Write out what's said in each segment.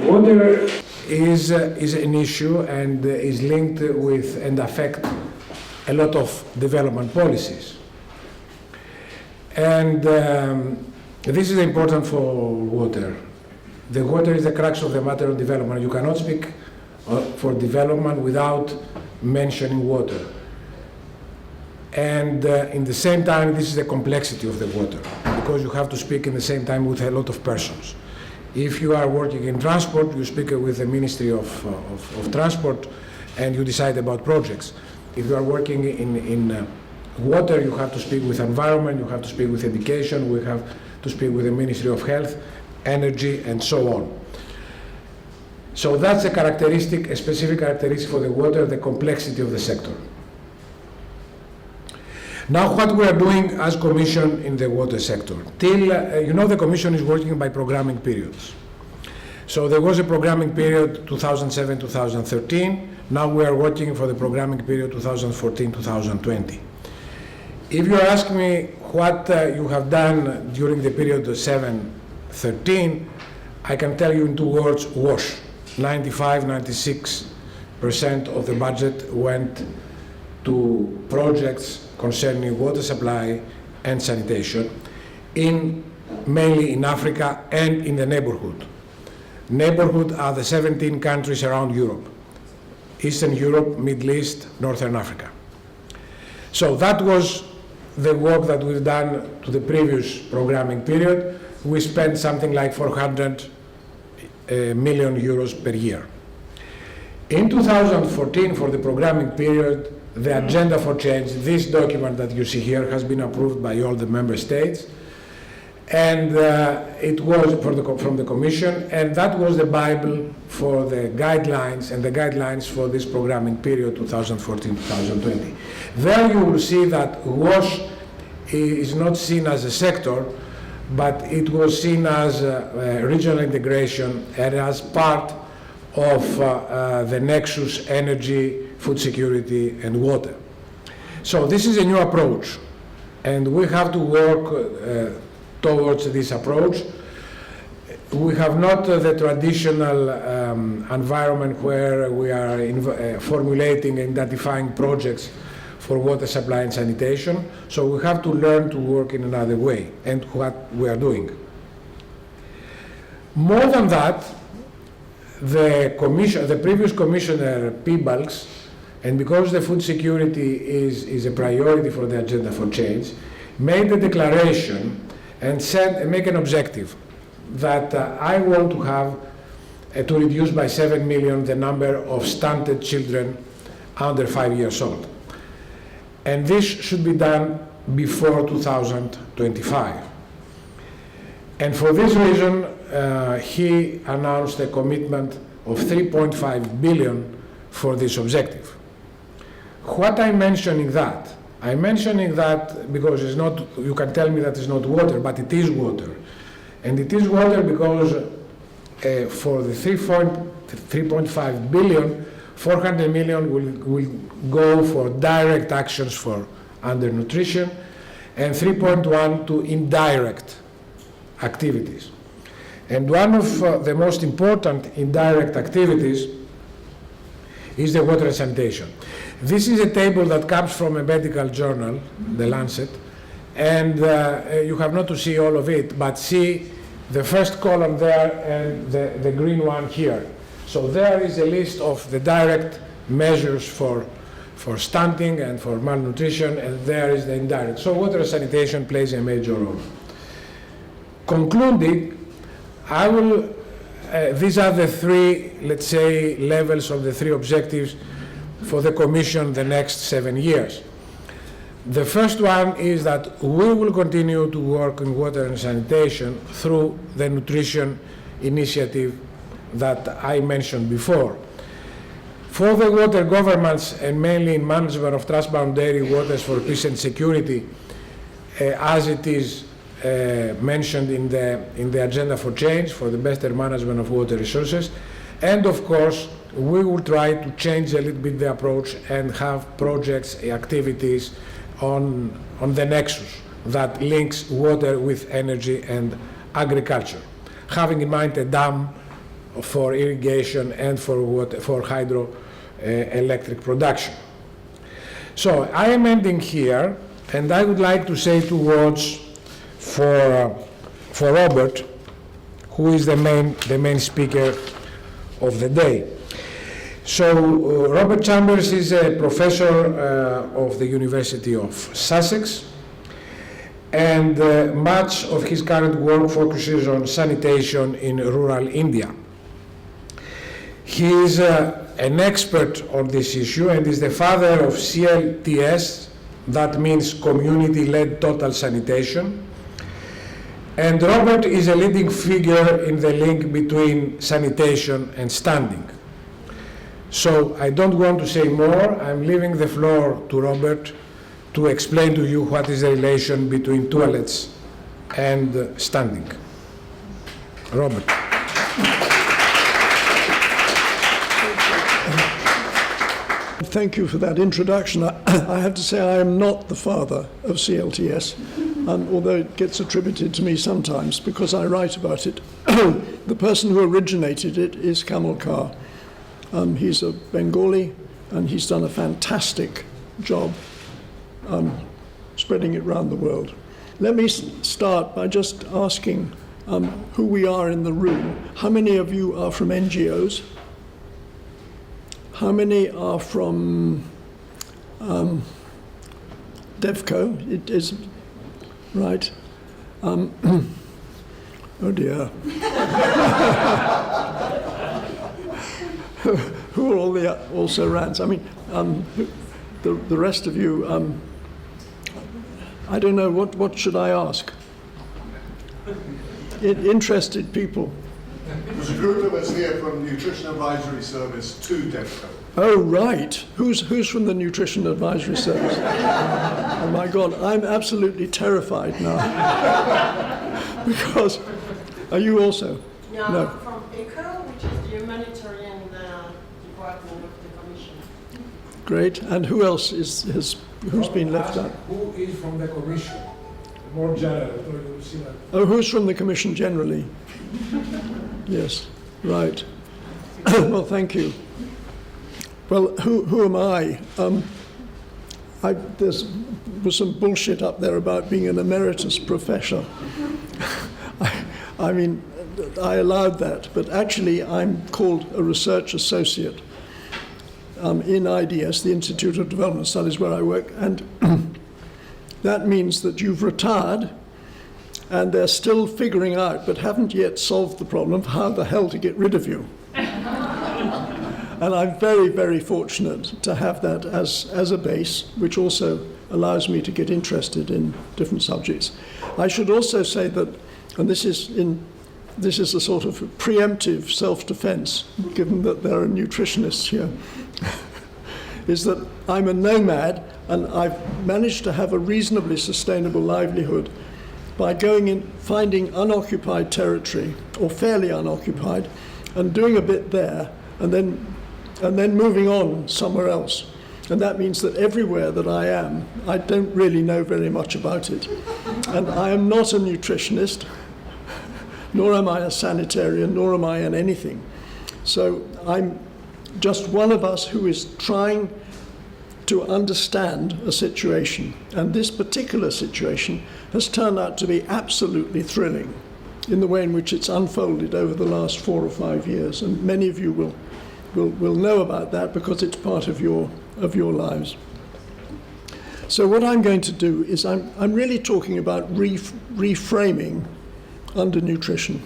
Water is an issue and is linked with and affect a lot of development policies. And this is important for water. The water is the crux of the matter of development. You cannot speak for development without mentioning water. And in the same time, this is the complexity of the water, because you have to speak in the same time with a lot of persons. If you are working in transport, you speak with the Ministry of Transport and you decide about projects. If you are working in water, you have to speak with environment, you have to speak with education, we have to speak with the Ministry of Health, Energy, and so on. So that's a characteristic, a specific characteristic for the water, the complexity of the sector. Now, what we are doing as Commission in the water sector. Till, you know, the Commission is working by programming periods. So there was a programming period 2007-2013. Now we are working for the programming period 2014-2020. If you ask me what you have done during the period of 7-13, I can tell you in 2 words: wash. 95-96% of the budget went to projects concerning water supply and sanitation, mainly in Africa and in the neighborhood. Neighborhood are the 17 countries around Europe: Eastern Europe, Middle East, Northern Africa. So that was the work that we've done to the previous programming period. We spent something like 400 million euros per year. In 2014, for the programming period, the agenda for change, this document that you see here, has been approved by all the member states, and it was from the Commission, and that was the Bible for the guidelines and the guidelines for this programming period 2014-2020. There you will see that WASH is not seen as a sector, but it was seen as regional integration and as part of the nexus: energy, food security, and water. So this is a new approach, and we have to work towards this approach. We have not the traditional environment where we are formulating and identifying projects for water supply and sanitation, so we have to learn to work in another way, and what we are doing. More than that, the previous commissioner, Piebalgs, and because the food security is a priority for the agenda for change, made a declaration and make an objective that I want to have to reduce by 7 million the number of stunted children under 5 years old. And this should be done before 2025. And for this reason, he announced a commitment of 3.5 billion for this objective. What I'm mentioning that? I'm mentioning that because it's not, you can tell me that it's not water, but it is water. And it is water because for the 3.5 billion, 400 million will go for direct actions for undernutrition, and 3.1 to indirect activities. And one of the most important indirect activities is the water and sanitation. This is a table that comes from a medical journal, The Lancet, and you have not to see all of it, but see the first column there and the green one here. So there is a list of the direct measures for stunting and for malnutrition, and there is the indirect. So water and sanitation plays a major role. Concluding, these are the 3, let's say, levels of the 3 objectives for the Commission the next 7 years. The first one is that we will continue to work in water and sanitation through the nutrition initiative that I mentioned before. For the water governments, and mainly in management of transboundary waters for peace and security, as it is mentioned in the agenda for change for the better management of water resources, and of course we will try to change a little bit the approach and have projects, activities on the nexus that links water with energy and agriculture, having in mind a dam for irrigation and for hydroelectric production. So I am ending here, and I would like to say 2 words for Robert, who is the main speaker of the day. So Robert Chambers is a professor of the University of Sussex, and much of his current work focuses on sanitation in rural India. He is an expert on this issue and is the father of CLTS, that means Community-Led Total Sanitation. And Robert is a leading figure in the link between sanitation and stunting. So I don't want to say more. I'm leaving the floor to Robert to explain to you what is the relation between toilets and stunting. Robert. Thank you for that introduction. I have to say I am not the father of CLTS, although it gets attributed to me sometimes because I write about it. The person who originated it is Kamal Kar. He's a Bengali, and he's done a fantastic job spreading it around the world. Let me start by just asking who we are in the room. How many of you are from NGOs? How many are from DevCo? It is, right? Oh dear. Who are all the also rants? I mean, the rest of you, I don't know, what should I ask? Interested people. There's a group of us here from Nutrition Advisory Service to DevCo. Oh, right. Who's from the Nutrition Advisory Service? Oh, my God, I'm absolutely terrified now. Because, are you also? Yeah, No. I'm from ECHO, which is the humanitarian department of the Commission. Great. And who else who's been left out? Who is from the Commission? More general, so you will see that. Oh, who's from the Commission generally? Yes, right. Well, thank you. Well, who am I? There was some bullshit up there about being an emeritus professor. I mean, I allowed that, but actually I'm called a research associate in IDS, the Institute of Development Studies, where I work, and that means that you've retired and they're still figuring out, but haven't yet solved the problem of how the hell to get rid of you. And I'm very, very fortunate to have that as a base, which also allows me to get interested in different subjects. I should also say that, and this is a sort of preemptive self-defense, given that there are nutritionists here, is that I'm a nomad, and I've managed to have a reasonably sustainable livelihood by going in, finding unoccupied territory, or fairly unoccupied, and doing a bit there, and then moving on somewhere else. And that means that everywhere that I am, I don't really know very much about it. And I am not a nutritionist, nor am I a sanitarian, nor am I an anything. So I'm just one of us who is trying to understand a situation. And this particular situation has turned out to be absolutely thrilling in the way in which it's unfolded over the last 4 or 5 years. And many of you will know about that because it's part of your lives. So what I'm going to do is I'm really talking about reframing undernutrition,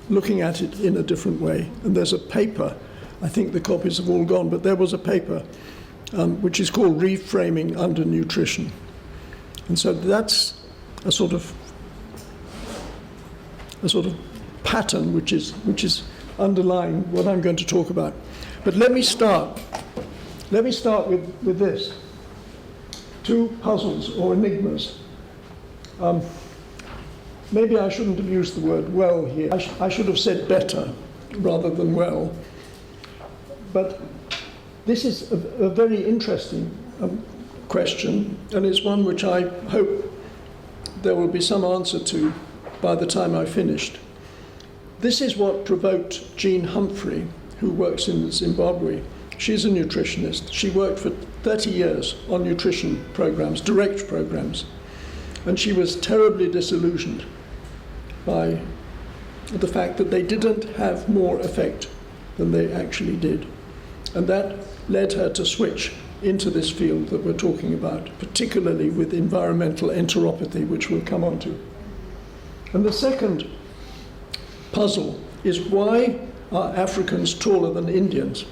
looking at it in a different way. And there's a paper, I think the copies have all gone, but there was a paper which is called Reframing Undernutrition. And so that's a sort of pattern which is underlying what I'm going to talk about. But let me start with this. 2 puzzles or enigmas. Maybe I shouldn't have used the word well here. I should have said better rather than well. But this is a very interesting question, and it's one which I hope there will be some answer to by the time I've finished. this is what provoked Jean Humphrey, who works in Zimbabwe. She's a nutritionist. She worked for 30 years on nutrition programs, direct programs, and she was terribly disillusioned by the fact that they didn't have more effect than they actually did. And that led her to switch into this field that we're talking about, particularly with environmental enteropathy, which we'll come on to. And the second puzzle is, why are Africans taller than Indians?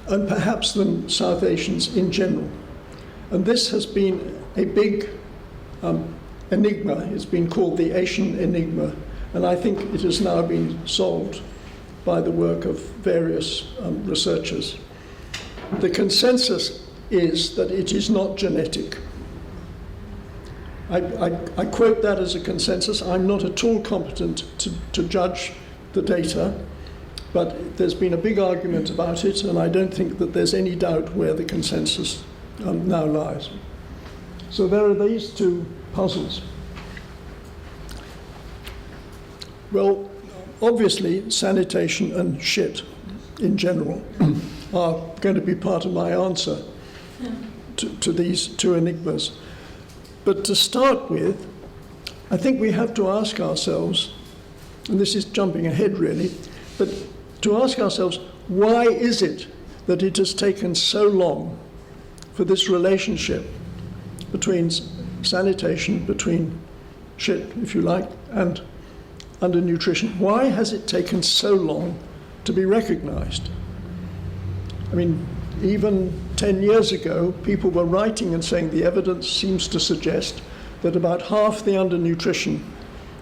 And perhaps than South Asians in general. And this has been a big enigma. It's been called the Asian enigma, and I think it has now been solved by the work of various researchers. The consensus is that it is not genetic. I quote that as a consensus. I'm not at all competent to judge the data, but there's been a big argument about it, and I don't think that there's any doubt where the consensus now lies. So there are these two puzzles. Well, obviously, sanitation and shit in general are going to be part of my answer to these two enigmas. But to start with, I think we have to ask ourselves, and this is jumping ahead really, but to ask ourselves, why is it that it has taken so long for this relationship between sanitation, between shit, if you like, and undernutrition? Why has it taken so long to be recognized? I mean, even 10 years ago, people were writing and saying the evidence seems to suggest that about half the undernutrition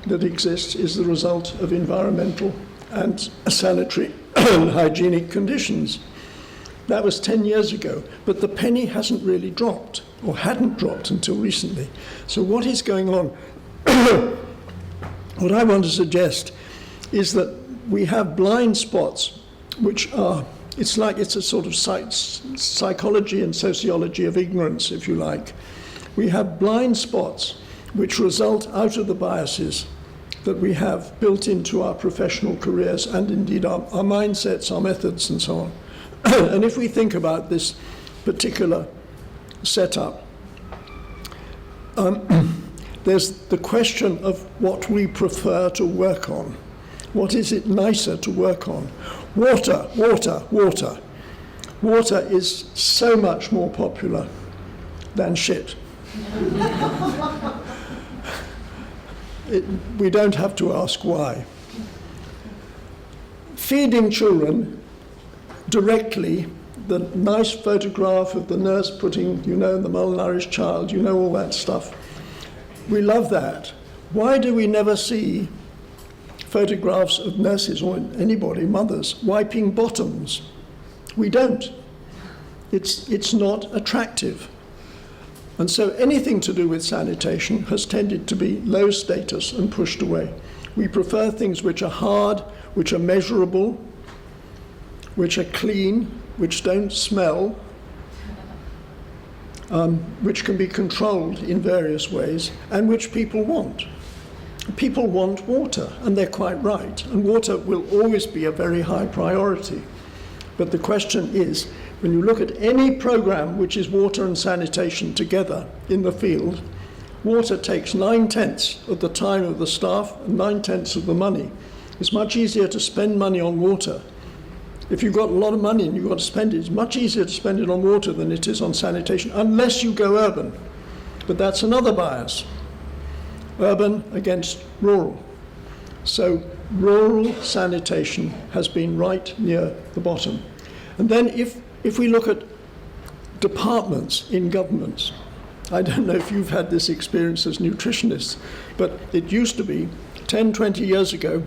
that exists is the result of environmental and sanitary and hygienic conditions. That was 10 years ago, but the penny hasn't really dropped, or hadn't dropped until recently. So what is going on? What I want to suggest is that we have blind spots, which are, it's a sort of psychology and sociology of ignorance, if you like. We have blind spots which result out of the biases that we have built into our professional careers, and indeed our mindsets, our methods, and so on. And if we think about this particular setup, there's the question of what we prefer to work on. What is it nicer to work on? Water, water, water. Water is so much more popular than shit. We don't have to ask why. Feeding children directly, the nice photograph of the nurse putting, the malnourished child, all that stuff. We love that. Why do we never see photographs of nurses or anybody, mothers, wiping bottoms? We don't. It's not attractive. And so anything to do with sanitation has tended to be low status and pushed away. We prefer things which are hard, which are measurable, which are clean, which don't smell, which can be controlled in various ways, and which people want. People want water, and they're quite right. And water will always be a very high priority. But the question is, when you look at any program which is water and sanitation together in the field, water takes 9/10 of the time of the staff and 9/10 of the money. It's much easier to spend money on water. If you've got a lot of money and you've got to spend it, it's much easier to spend it on water than it is on sanitation, unless you go urban. But that's another bias. Urban against rural. So rural sanitation has been right near the bottom. And then if we look at departments in governments, I don't know if you've had this experience as nutritionists, but it used to be 10, 20 years ago,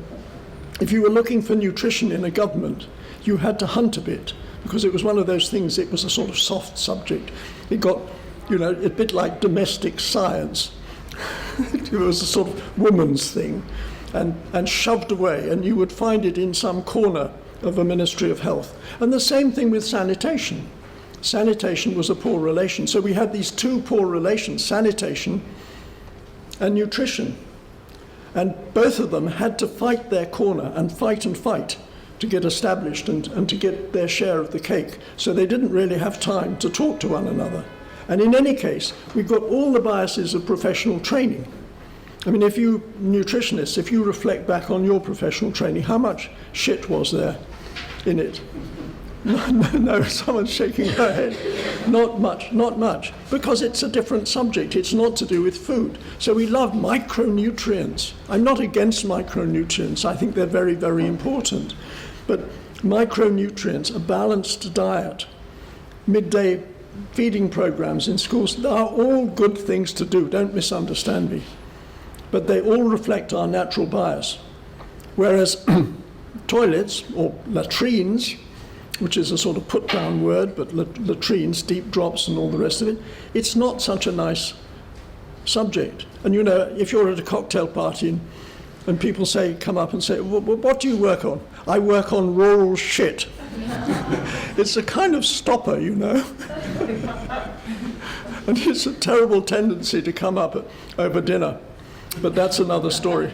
if you were looking for nutrition in a government, you had to hunt a bit, because it was one of those things, it was a sort of soft subject. It got, a bit like domestic science. It was a sort of woman's thing, and shoved away, and you would find it in some corner of a Ministry of Health. And the same thing with sanitation. Sanitation was a poor relation. So we had these two poor relations, sanitation and nutrition. And both of them had to fight their corner and fight to get established and to get their share of the cake. So they didn't really have time to talk to one another. And in any case, we've got all the biases of professional training. I mean, if you nutritionists, if you reflect back on your professional training, how much shit was there in it? No, someone's shaking her head. Not much, because it's a different subject. It's not to do with food. So we love micronutrients. I'm not against micronutrients. I think they're very, very important. But micronutrients, a balanced diet, midday feeding programs in schools, they are all good things to do. Don't misunderstand me. But they all reflect our natural bias. Whereas toilets or latrines, which is a sort of put-down word, but latrines, deep drops and all the rest of it, it's not such a nice subject. And you know, if you're at a cocktail party and people come up and say, what do you work on? I work on rural shit. It's a kind of stopper, you know. And it's a terrible tendency to come up over dinner. But that's another story.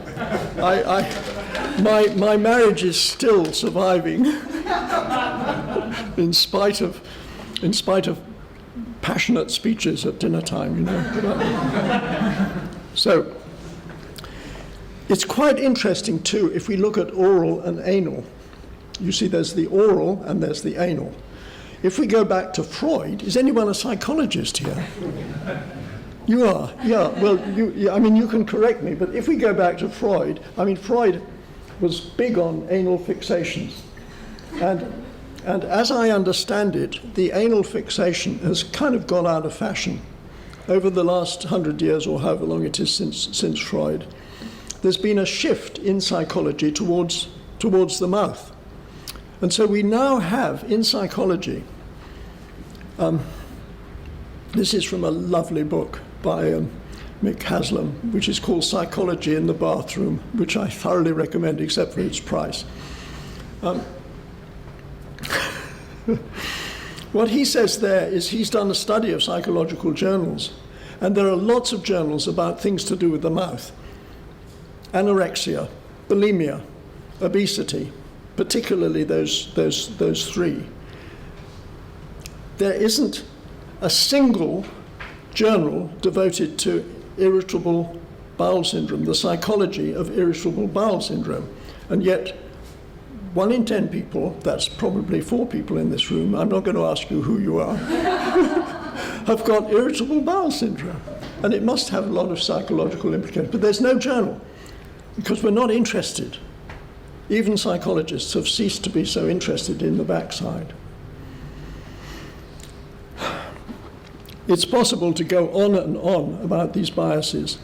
My marriage is still surviving in spite of passionate speeches at dinner time, you know. So it's quite interesting too if we look at oral and anal. You see, there's the oral and there's the anal. If we go back to Freud, is anyone a psychologist here? You are, yeah. Well, you can correct me, but if we go back to Freud, Freud was big on anal fixations. And as I understand it, the anal fixation has kind of gone out of fashion over the last 100 years or however long it is since Freud. There's been a shift in psychology towards the mouth. And so we now have in psychology, this is from a lovely book by Mick Haslam, which is called Psychology in the Bathroom, which I thoroughly recommend except for its price. What he says there is he's done a study of psychological journals, and there are lots of journals about things to do with the mouth. Anorexia, bulimia, obesity, particularly those three. There isn't a single journal devoted to irritable bowel syndrome, the psychology of irritable bowel syndrome. And yet, 1 in 10 people, that's probably 4 people in this room, I'm not going to ask you who you are, have got irritable bowel syndrome. And it must have a lot of psychological implications. But there's no journal, because we're not interested. Even psychologists have ceased to be so interested in the backside. It's possible to go on and on about these biases,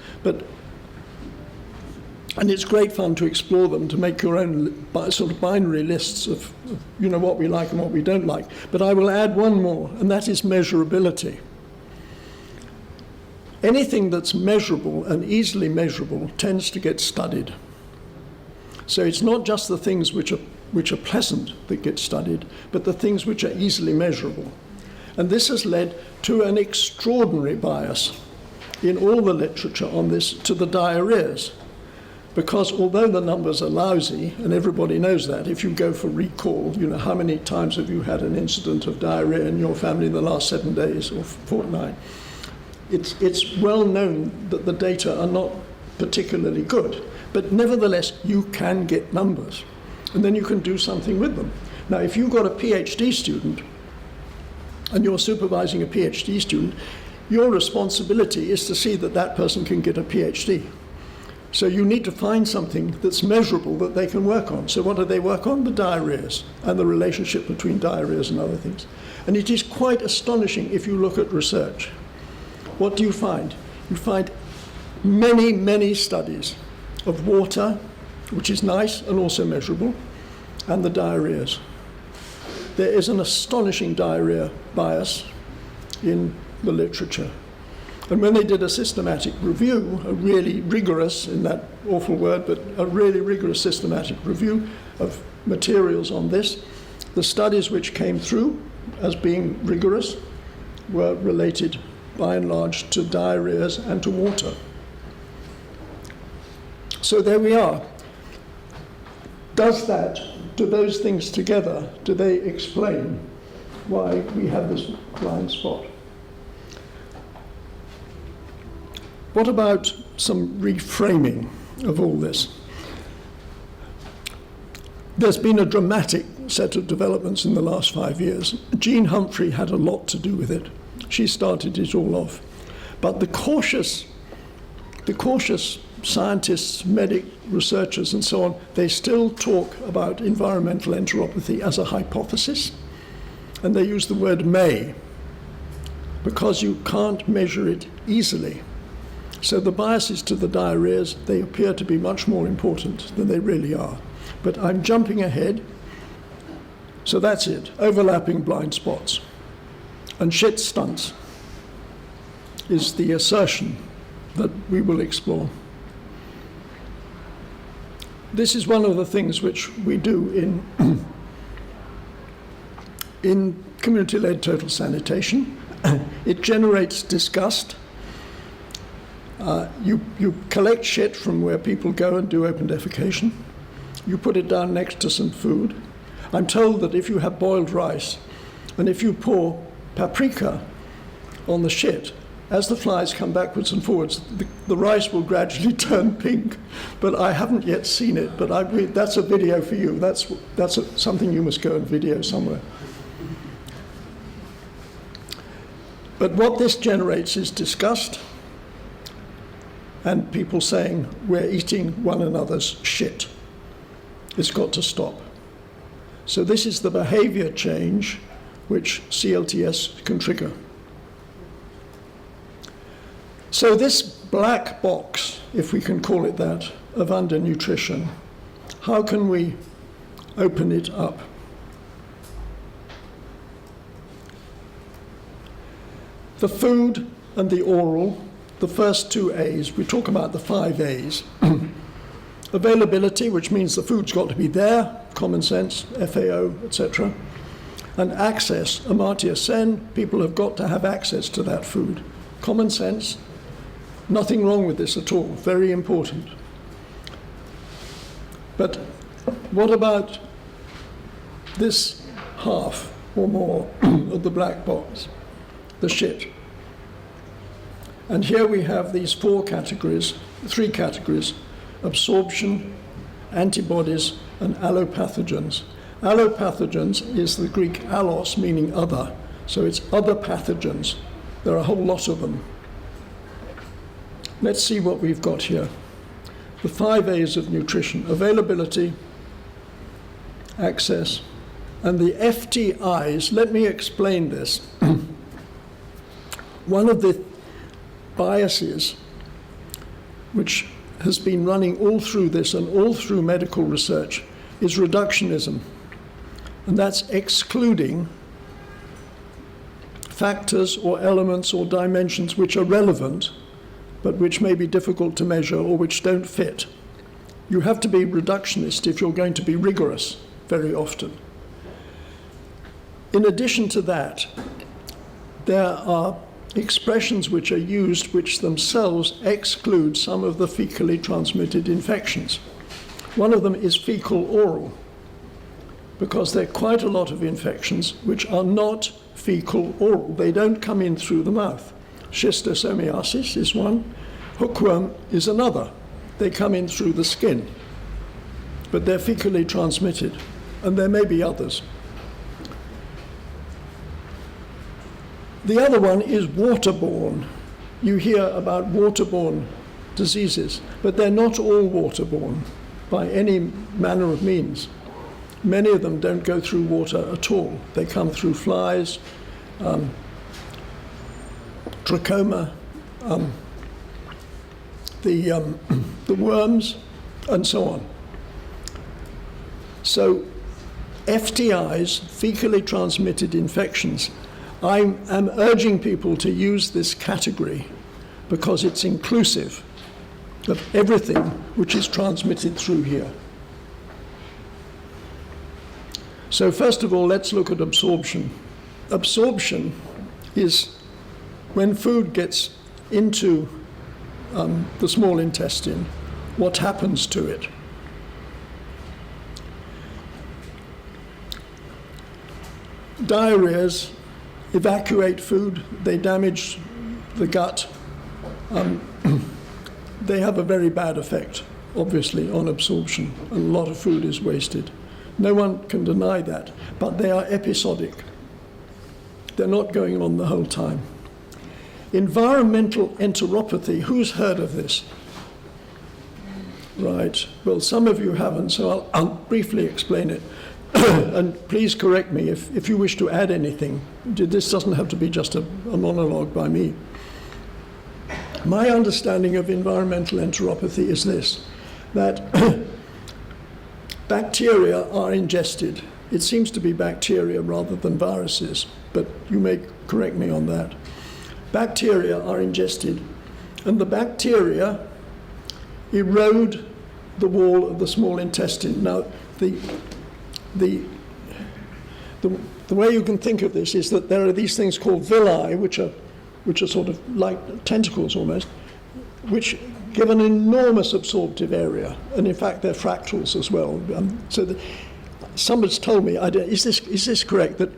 and it's great fun to explore them, to make your own sort of binary lists of what we like and what we don't like. But I will add one more, and that is measurability. Anything that's measurable and easily measurable tends to get studied. So it's not just the things which are pleasant that get studied, but the things which are easily measurable. And this has led to an extraordinary bias in all the literature on this to the diarrheas. Because although the numbers are lousy, and everybody knows that, if you go for recall, how many times have you had an incident of diarrhea in your family in the last 7 days or fortnight? It's well known that the data are not particularly good. But nevertheless, you can get numbers, and then you can do something with them. Now, if you've got a PhD student, and you're supervising a PhD student, your responsibility is to see that that person can get a PhD. So you need to find something that's measurable that they can work on. So what do they work on? The diarrheas and the relationship between diarrheas and other things. And it is quite astonishing if you look at research. What do you find? You find many, many studies of water, which is nice and also measurable, and the diarrheas. There is an astonishing diarrhea bias in the literature. And when they did a systematic review, a really rigorous, in that awful word, but a really rigorous systematic review of materials on this, the studies which came through as being rigorous were related by and large to diarrheas and to water. So there we are. Do those things together, do they explain why we have this blind spot? What about some reframing of all this? There's been a dramatic set of developments in the last 5 years. Jean Humphrey had a lot to do with it. She started it all off. But the cautious scientists, medic researchers and so on, they still talk about environmental enteropathy as a hypothesis, and they use the word may, because you can't measure it easily. So the biases to the diarrheas, they appear to be much more important than they really are. But I'm jumping ahead. So that's it, overlapping blind spots. And shit stunts is the assertion that we will explore. This is one of the things which we do in community-led total sanitation. It generates disgust. You collect shit from where people go and do open defecation. You put it down next to some food. I'm told that if you have boiled rice and if you pour paprika on the shit, as the flies come backwards and forwards, the rice will gradually turn pink. But I haven't yet seen it, but that's a video for you. That's something you must go and video somewhere. But what this generates is disgust and people saying, we're eating one another's shit. It's got to stop. So this is the behavior change which CLTS can trigger. So this black box, if we can call it that, of undernutrition, how can we open it up? The food and the oral, the first two A's, we talk about the 5 A's. Availability, which means the food's got to be there, common sense, FAO, etc. And access, Amartya Sen, people have got to have access to that food. Common sense, nothing wrong with this at all, very important. But what about this half or more of the black box, the shit? And here we have these 3 categories, absorption, antibodies, and allopathogens. Allopathogens is the Greek allos, meaning other, so it's other pathogens. There are a whole lot of them. Let's see what we've got here. The 5 A's of nutrition: availability, access, and the FTIs. Let me explain this. One of the biases which has been running all through this and all through medical research is reductionism. And that's excluding factors or elements or dimensions which are relevant, but which may be difficult to measure or which don't fit. You have to be reductionist if you're going to be rigorous very often. In addition to that, there are expressions which are used which themselves exclude some of the fecally transmitted infections. One of them is fecal oral, because there are quite a lot of infections which are not fecal oral. They don't come in through the mouth. Schistosomiasis is one, hookworm is another. They come in through the skin, but they're fecally transmitted, and there may be others. The other one is waterborne. You hear about waterborne diseases, but they're not all waterborne by any manner of means. Many of them don't go through water at all. They come through flies, trachoma, the worms, and so on. So FTIs, fecally transmitted infections, I am urging people to use this category because it's inclusive of everything which is transmitted through here. So first of all, let's look at absorption. Absorption is when food gets into the small intestine what happens to it. Diarrheas evacuate food, they damage the gut. They have a very bad effect, obviously, on absorption. A lot of food is wasted. No one can deny that, but they are episodic. They're not going on the whole time. Environmental enteropathy, who's heard of this? Right, well, some of you haven't, so I'll briefly explain it. And please correct me if you wish to add anything. This doesn't have to be just a monologue by me. My understanding of environmental enteropathy is this, that bacteria are ingested. It seems to be bacteria rather than viruses, but you may correct me on that. Bacteria are ingested, and the bacteria erode the wall of the small intestine. Now, the way you can think of this is that there are these things called villi, which are sort of like tentacles almost, which give an enormous absorptive area, and in fact they're fractals as well. Somebody's told me, is this correct, that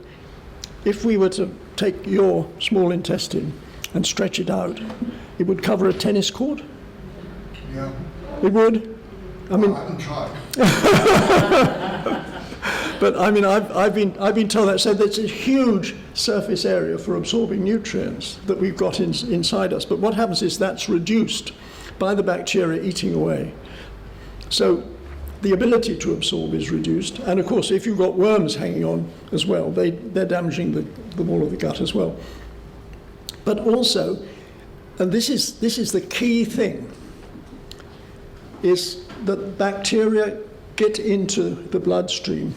if we were to take your small intestine and stretch it out, it would cover a tennis court? Yeah. It would? I mean, I haven't tried. but I mean, I've been told that. So there's a huge surface area for absorbing nutrients that we've got inside us. But what happens is that's reduced by the bacteria eating away. So the ability to absorb is reduced. And of course, if you've got worms hanging on as well, they're damaging the wall of the gut as well. But also, and this is the key thing, is that bacteria get into the bloodstream.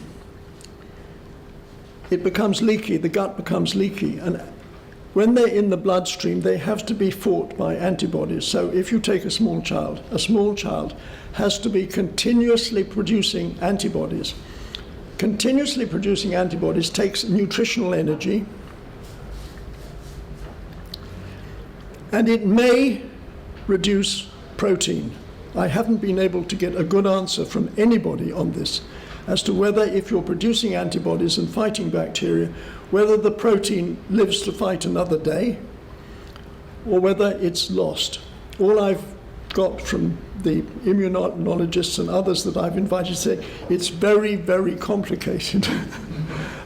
It becomes leaky, the gut becomes leaky, and when they're in the bloodstream, they have to be fought by antibodies. So if you take a small child has to be continuously producing antibodies. Continuously producing antibodies takes nutritional energy, and it may reduce protein. I haven't been able to get a good answer from anybody on this as to whether, if you're producing antibodies and fighting bacteria, whether the protein lives to fight another day or whether it's lost. All I've got from the immunologists and others that I've invited say it's very, very complicated.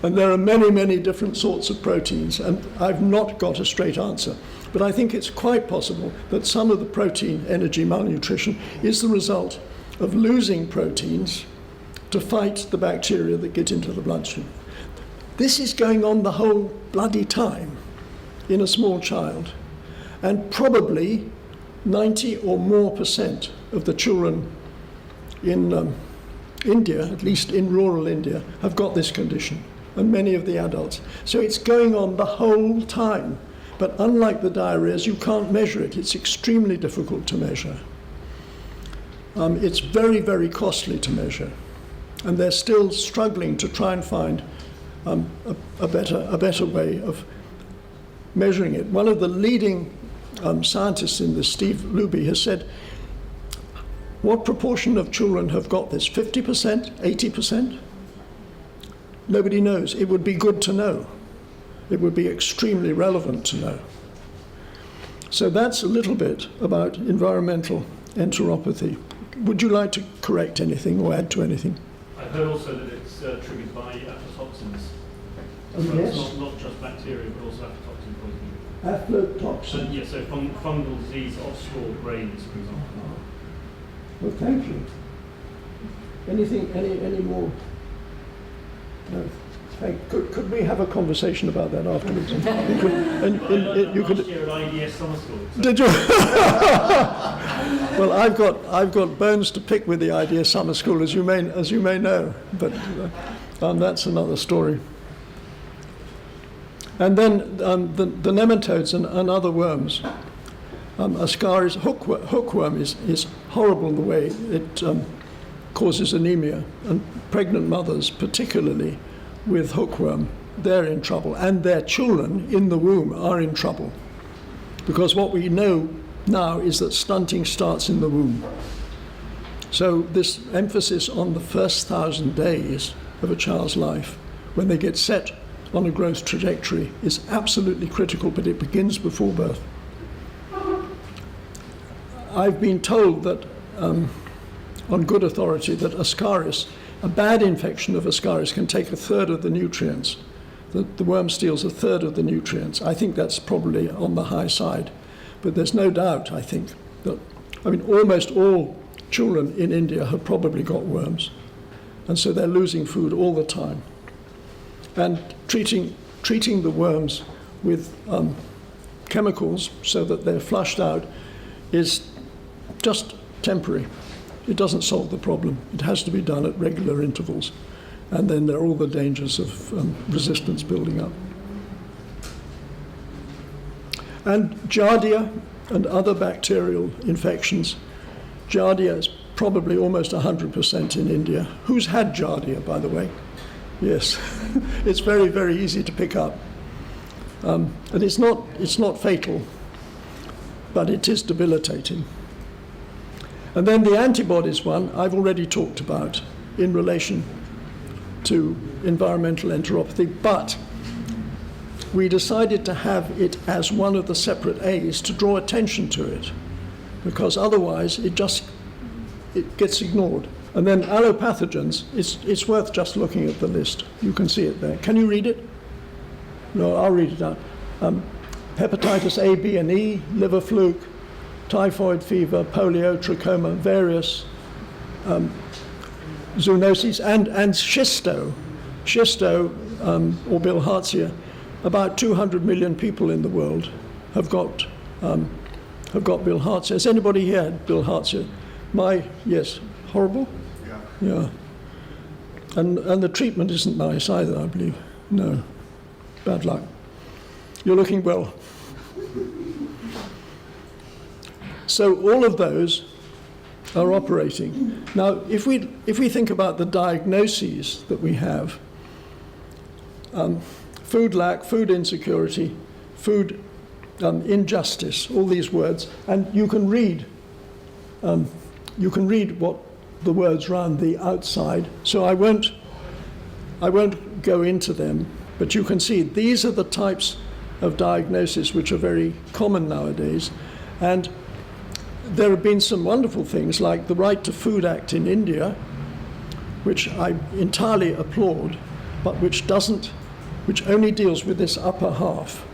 And there are many, many different sorts of proteins, and I've not got a straight answer. But I think it's quite possible that some of the protein energy malnutrition is the result of losing proteins to fight the bacteria that get into the bloodstream. This is going on the whole bloody time in a small child, and probably 90 or more % of the children in India, at least in rural India, have got this condition, and many of the adults. So it's going on the whole time. But unlike the diarrheas, you can't measure it. It's extremely difficult to measure. It's very, very costly to measure. And they're still struggling to try and find a better way of measuring it. One of the leading scientists in this, Steve Luby, has said, what proportion of children have got this? 50%? 80%? Nobody knows. It would be good to know. It would be extremely relevant to know. So that's a little bit about environmental enteropathy. Would you like to correct anything or add to anything? I've heard also that it's triggered by aflatoxins. Oh, So yes. it's not just bacteria, but also aflatoxin poisoning. Aflatoxin. Yeah, so fungal disease of straw grains, for example. Well, thank you. Anything, any more? No. Could we have a conversation about that afterwards? You could, Last year at IDS summer school. So did you? Well, I've got bones to pick with the idea summer school, as you may know, but that's another story. And then the nematodes and other worms. Ascaris hookworm is horrible in the way it causes anemia, and pregnant mothers particularly with hookworm, they're in trouble, and their children in the womb are in trouble, because what we know now is that stunting starts in the womb. So this emphasis on the first 1,000 days of a child's life, when they get set on a growth trajectory, is absolutely critical, but it begins before birth. I've been told that, on good authority, that ascaris, a bad infection of ascaris, can take a third of the nutrients. The worm steals a third of the nutrients. I think that's probably on the high side. But there's no doubt, I think, that, almost all children in India have probably got worms. And so they're losing food all the time. And treating the worms with chemicals so that they're flushed out is just temporary. It doesn't solve the problem. It has to be done at regular intervals. And then there are all the dangers of resistance building up. And Giardia and other bacterial infections. Giardia is probably almost 100% in India. Who's had Giardia, by the way? Yes. It's very, very easy to pick up. And it's not fatal, but it is debilitating. And then the antibodies one I've already talked about in relation to environmental enteropathy, but we decided to have it as one of the separate A's to draw attention to it, because otherwise it gets ignored. And then allopathogens, it's worth just looking at the list. You can see it there. Can you read it? No, I'll read it out. Hepatitis A, B, and E, liver fluke, typhoid fever, polio, trachoma, various zoonoses, and schisto or bilharzia. About 200 million people in the world have got bilharzia. Has anybody here had bilharzia? Yes, horrible? Yeah. And the treatment isn't nice either, I believe. No, bad luck. You're looking well. So all of those are operating. Now, if we think about the diagnoses that we have, food lack, food insecurity, food injustice, all these words, and you can read what the words round the outside. So I won't go into them, but you can see these are the types of diagnosis which are very common nowadays. And there have been some wonderful things like the Right to Food Act in India, which I entirely applaud, but which only deals with this upper half,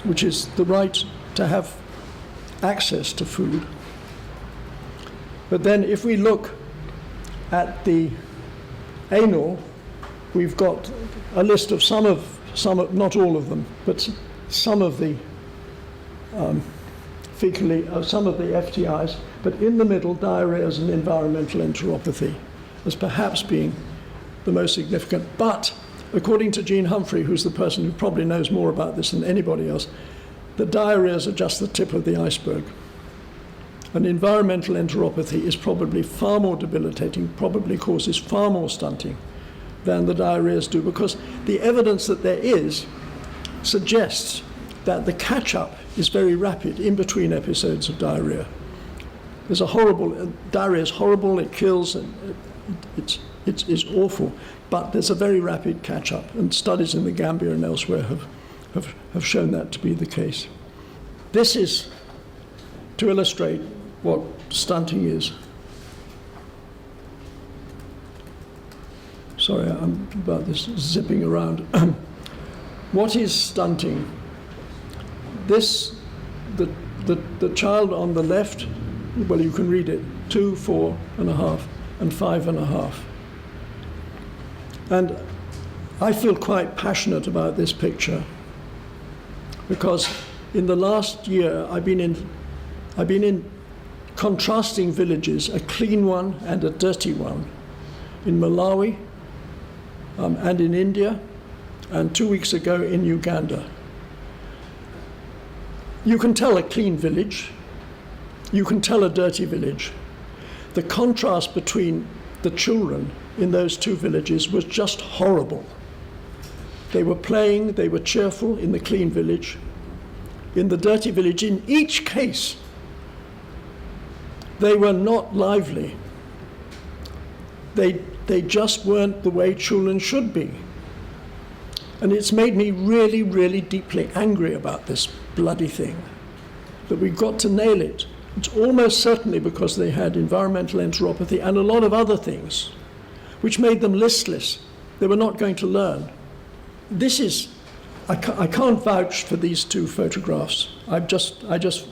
which is the right to have access to food. But then if we look at the anal, we've got a list of some of, not all of them, but some of the some of the FTIs, but in the middle, diarrhea and environmental enteropathy as perhaps being the most significant. But according to Jean Humphrey, who's the person who probably knows more about this than anybody else, the diarrheas are just the tip of the iceberg. And environmental enteropathy is probably far more debilitating, probably causes far more stunting than the diarrheas do, because the evidence that there is suggests that the catch-up is very rapid in between episodes of diarrhea. There's diarrhea is horrible, it kills, and it's awful, but there's a very rapid catch-up, and studies in the Gambia and elsewhere have shown that to be the case. This is to illustrate what stunting is. Sorry, I'm about this zipping around. What is stunting? The child on the left, well, you can read it, 2, 4.5, and 5.5. And I feel quite passionate about this picture because in the last year I've been in contrasting villages, a clean one and a dirty one, in Malawi and in India, and 2 weeks ago in Uganda. You can tell a clean village, you can tell a dirty village. The contrast between the children in those two villages was just horrible. They were playing, they were cheerful in the clean village. In the dirty village, in each case, they were not lively. They just weren't the way children should be. And it's made me really, really deeply angry about this bloody thing, that we've got to nail it. It's almost certainly because they had environmental enteropathy and a lot of other things, which made them listless. They were not going to learn. This is, I can't vouch for these two photographs. I just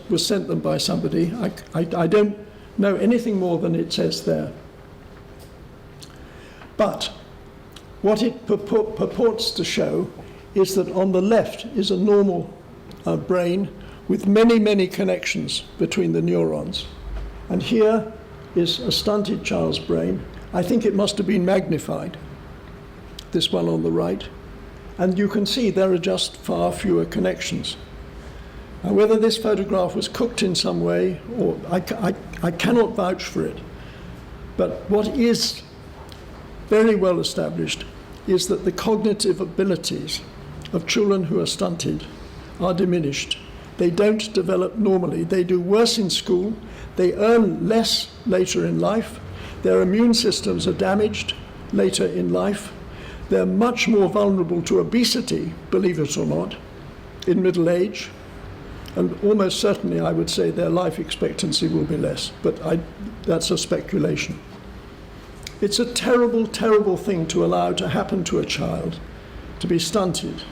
was sent them by somebody. I don't know anything more than it says there. But what it purports to show is that on the left is a normal brain with many, many connections between the neurons. And here is a stunted child's brain. I think it must have been magnified, this one on the right. And you can see there are just far fewer connections. Now, whether this photograph was cooked in some way, or I cannot vouch for it. But what is very well established is that the cognitive abilities of children who are stunted are diminished. They don't develop normally. They do worse in school. They earn less later in life. Their immune systems are damaged later in life. They're much more vulnerable to obesity, believe it or not, in middle age. And almost certainly, I would say, their life expectancy will be less. But that's a speculation. It's a terrible, terrible thing to allow to happen to a child, to be stunted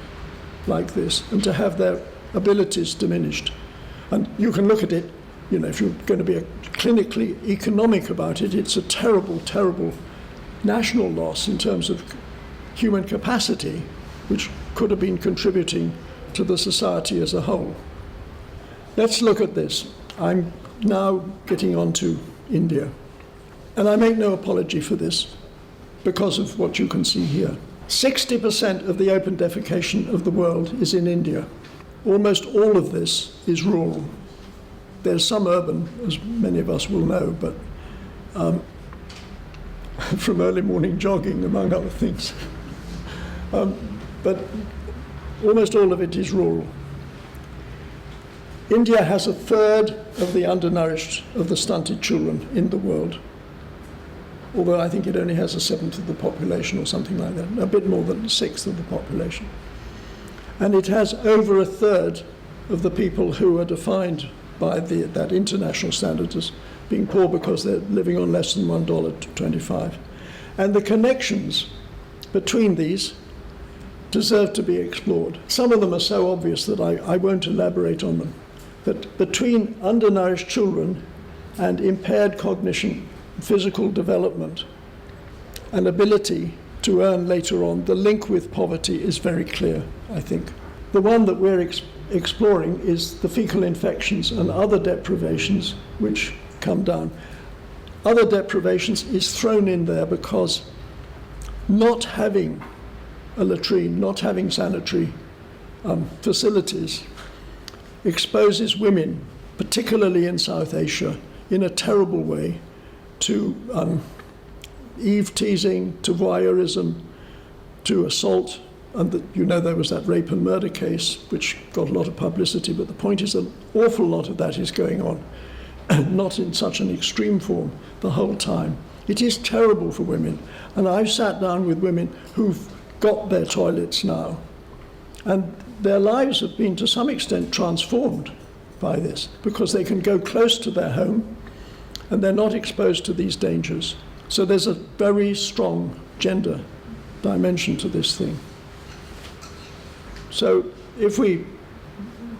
like this, and to have their abilities diminished. And you can look at it, you know, if you're going to be clinically economic about it, it's a terrible, terrible national loss in terms of human capacity, which could have been contributing to the society as a whole. Let's look at this. I'm now getting on to India. And I make no apology for this because of what you can see here. 60% of the open defecation of the world is in India. Almost all of this is rural. There's some urban, as many of us will know, but from early morning jogging, among other things. But almost all of it is rural. India has a third of the undernourished, of the stunted children in the world, although I think it only has a seventh of the population or something like that, a bit more than a sixth of the population. And it has over a third of the people who are defined by that international standard as being poor because they're living on less than $1.25. And the connections between these deserve to be explored. Some of them are so obvious that I won't elaborate on them. But between undernourished children and impaired cognition, physical development, and ability to earn later on, the link with poverty is very clear, I think. The one that we're exploring is the fecal infections and other deprivations which come down. Other deprivations is thrown in there because not having a latrine, not having sanitary facilities, exposes women, particularly in South Asia, in a terrible way to eve teasing, to voyeurism, to assault. And there was that rape and murder case, which got a lot of publicity, but the point is an awful lot of that is going on, not in such an extreme form the whole time. It is terrible for women. And I've sat down with women who've got their toilets now, and their lives have been to some extent transformed by this, because they can go close to their home and they're not exposed to these dangers. So there's a very strong gender dimension to this thing. So if we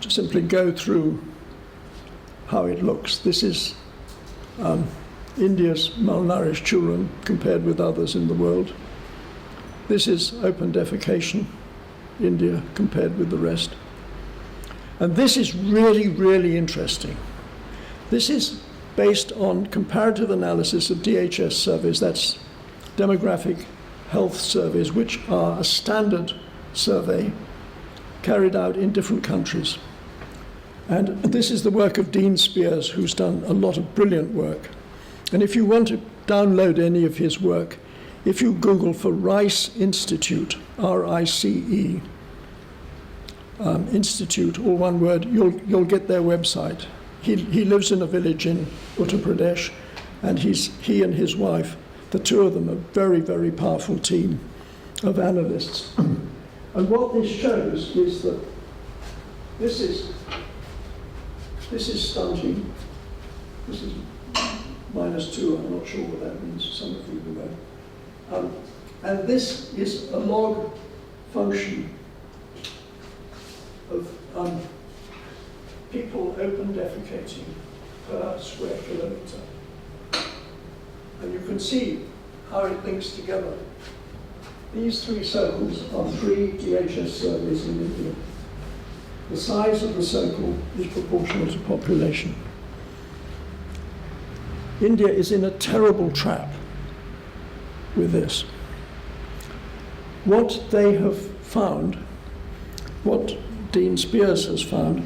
simply go through how it looks, this is India's malnourished children compared with others in the world. This is open defecation, India compared with the rest. And this is really, really interesting. This is based on comparative analysis of DHS surveys, that's demographic health surveys, which are a standard survey carried out in different countries. And this is the work of Dean Spears, who's done a lot of brilliant work. And if you want to download any of his work, if you Google for Rice Institute, R-I-C-E, Institute, all one word, you'll get their website. He lives in a village in Uttar Pradesh, and he and his wife The two of them are a very, very powerful team of analysts. And what this shows is that this is stunting. This is -2. I'm not sure what that means. Some of you will know. And this is a log function of people open defecating per square kilometre. And you can see how it links together. These three circles are 3 DHS surveys in India. The size of the circle is proportional to population. India is in a terrible trap with this. What they have found, what Dean Spears has found,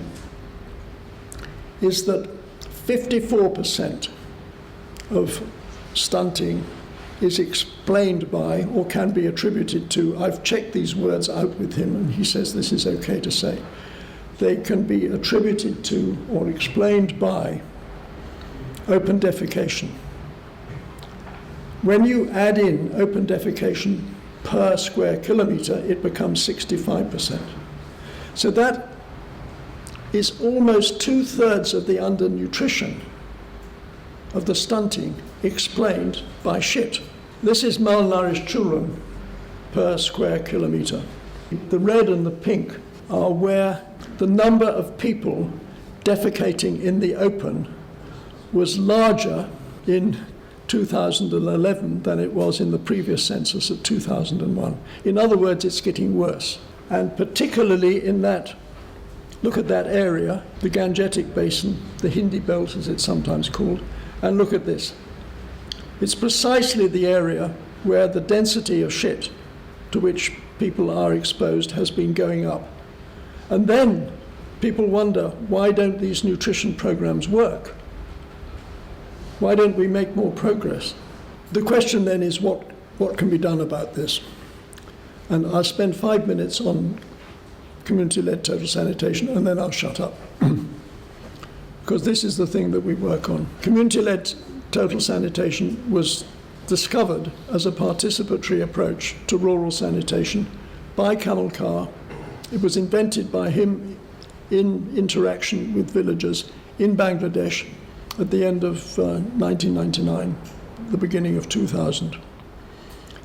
is that 54% of stunting is explained by or can be attributed to, I've checked these words out with him and he says this is okay to say, they can be attributed to or explained by open defecation. When you add in open defecation per square kilometre, it becomes 65%. So that is almost 2/3 of the undernutrition of the stunting explained by shit. This is malnourished children per square kilometre. The red and the pink are where the number of people defecating in the open was larger in 2011 than it was in the previous census of 2001. In other words, it's getting worse. And particularly in that, look at that area, the Gangetic Basin, the Hindi Belt as it's sometimes called, and look at this. It's precisely the area where the density of shit to which people are exposed has been going up. And then people wonder, why don't these nutrition programs work? Why don't we make more progress? The question then is what can be done about this? And I'll spend 5 minutes on community-led total sanitation and then I'll shut up. Because this is the thing that we work on. Community-led total sanitation was discovered as a participatory approach to rural sanitation by Kamal Kar. It was invented by him in interaction with villagers in Bangladesh at the end of 1999, the beginning of 2000.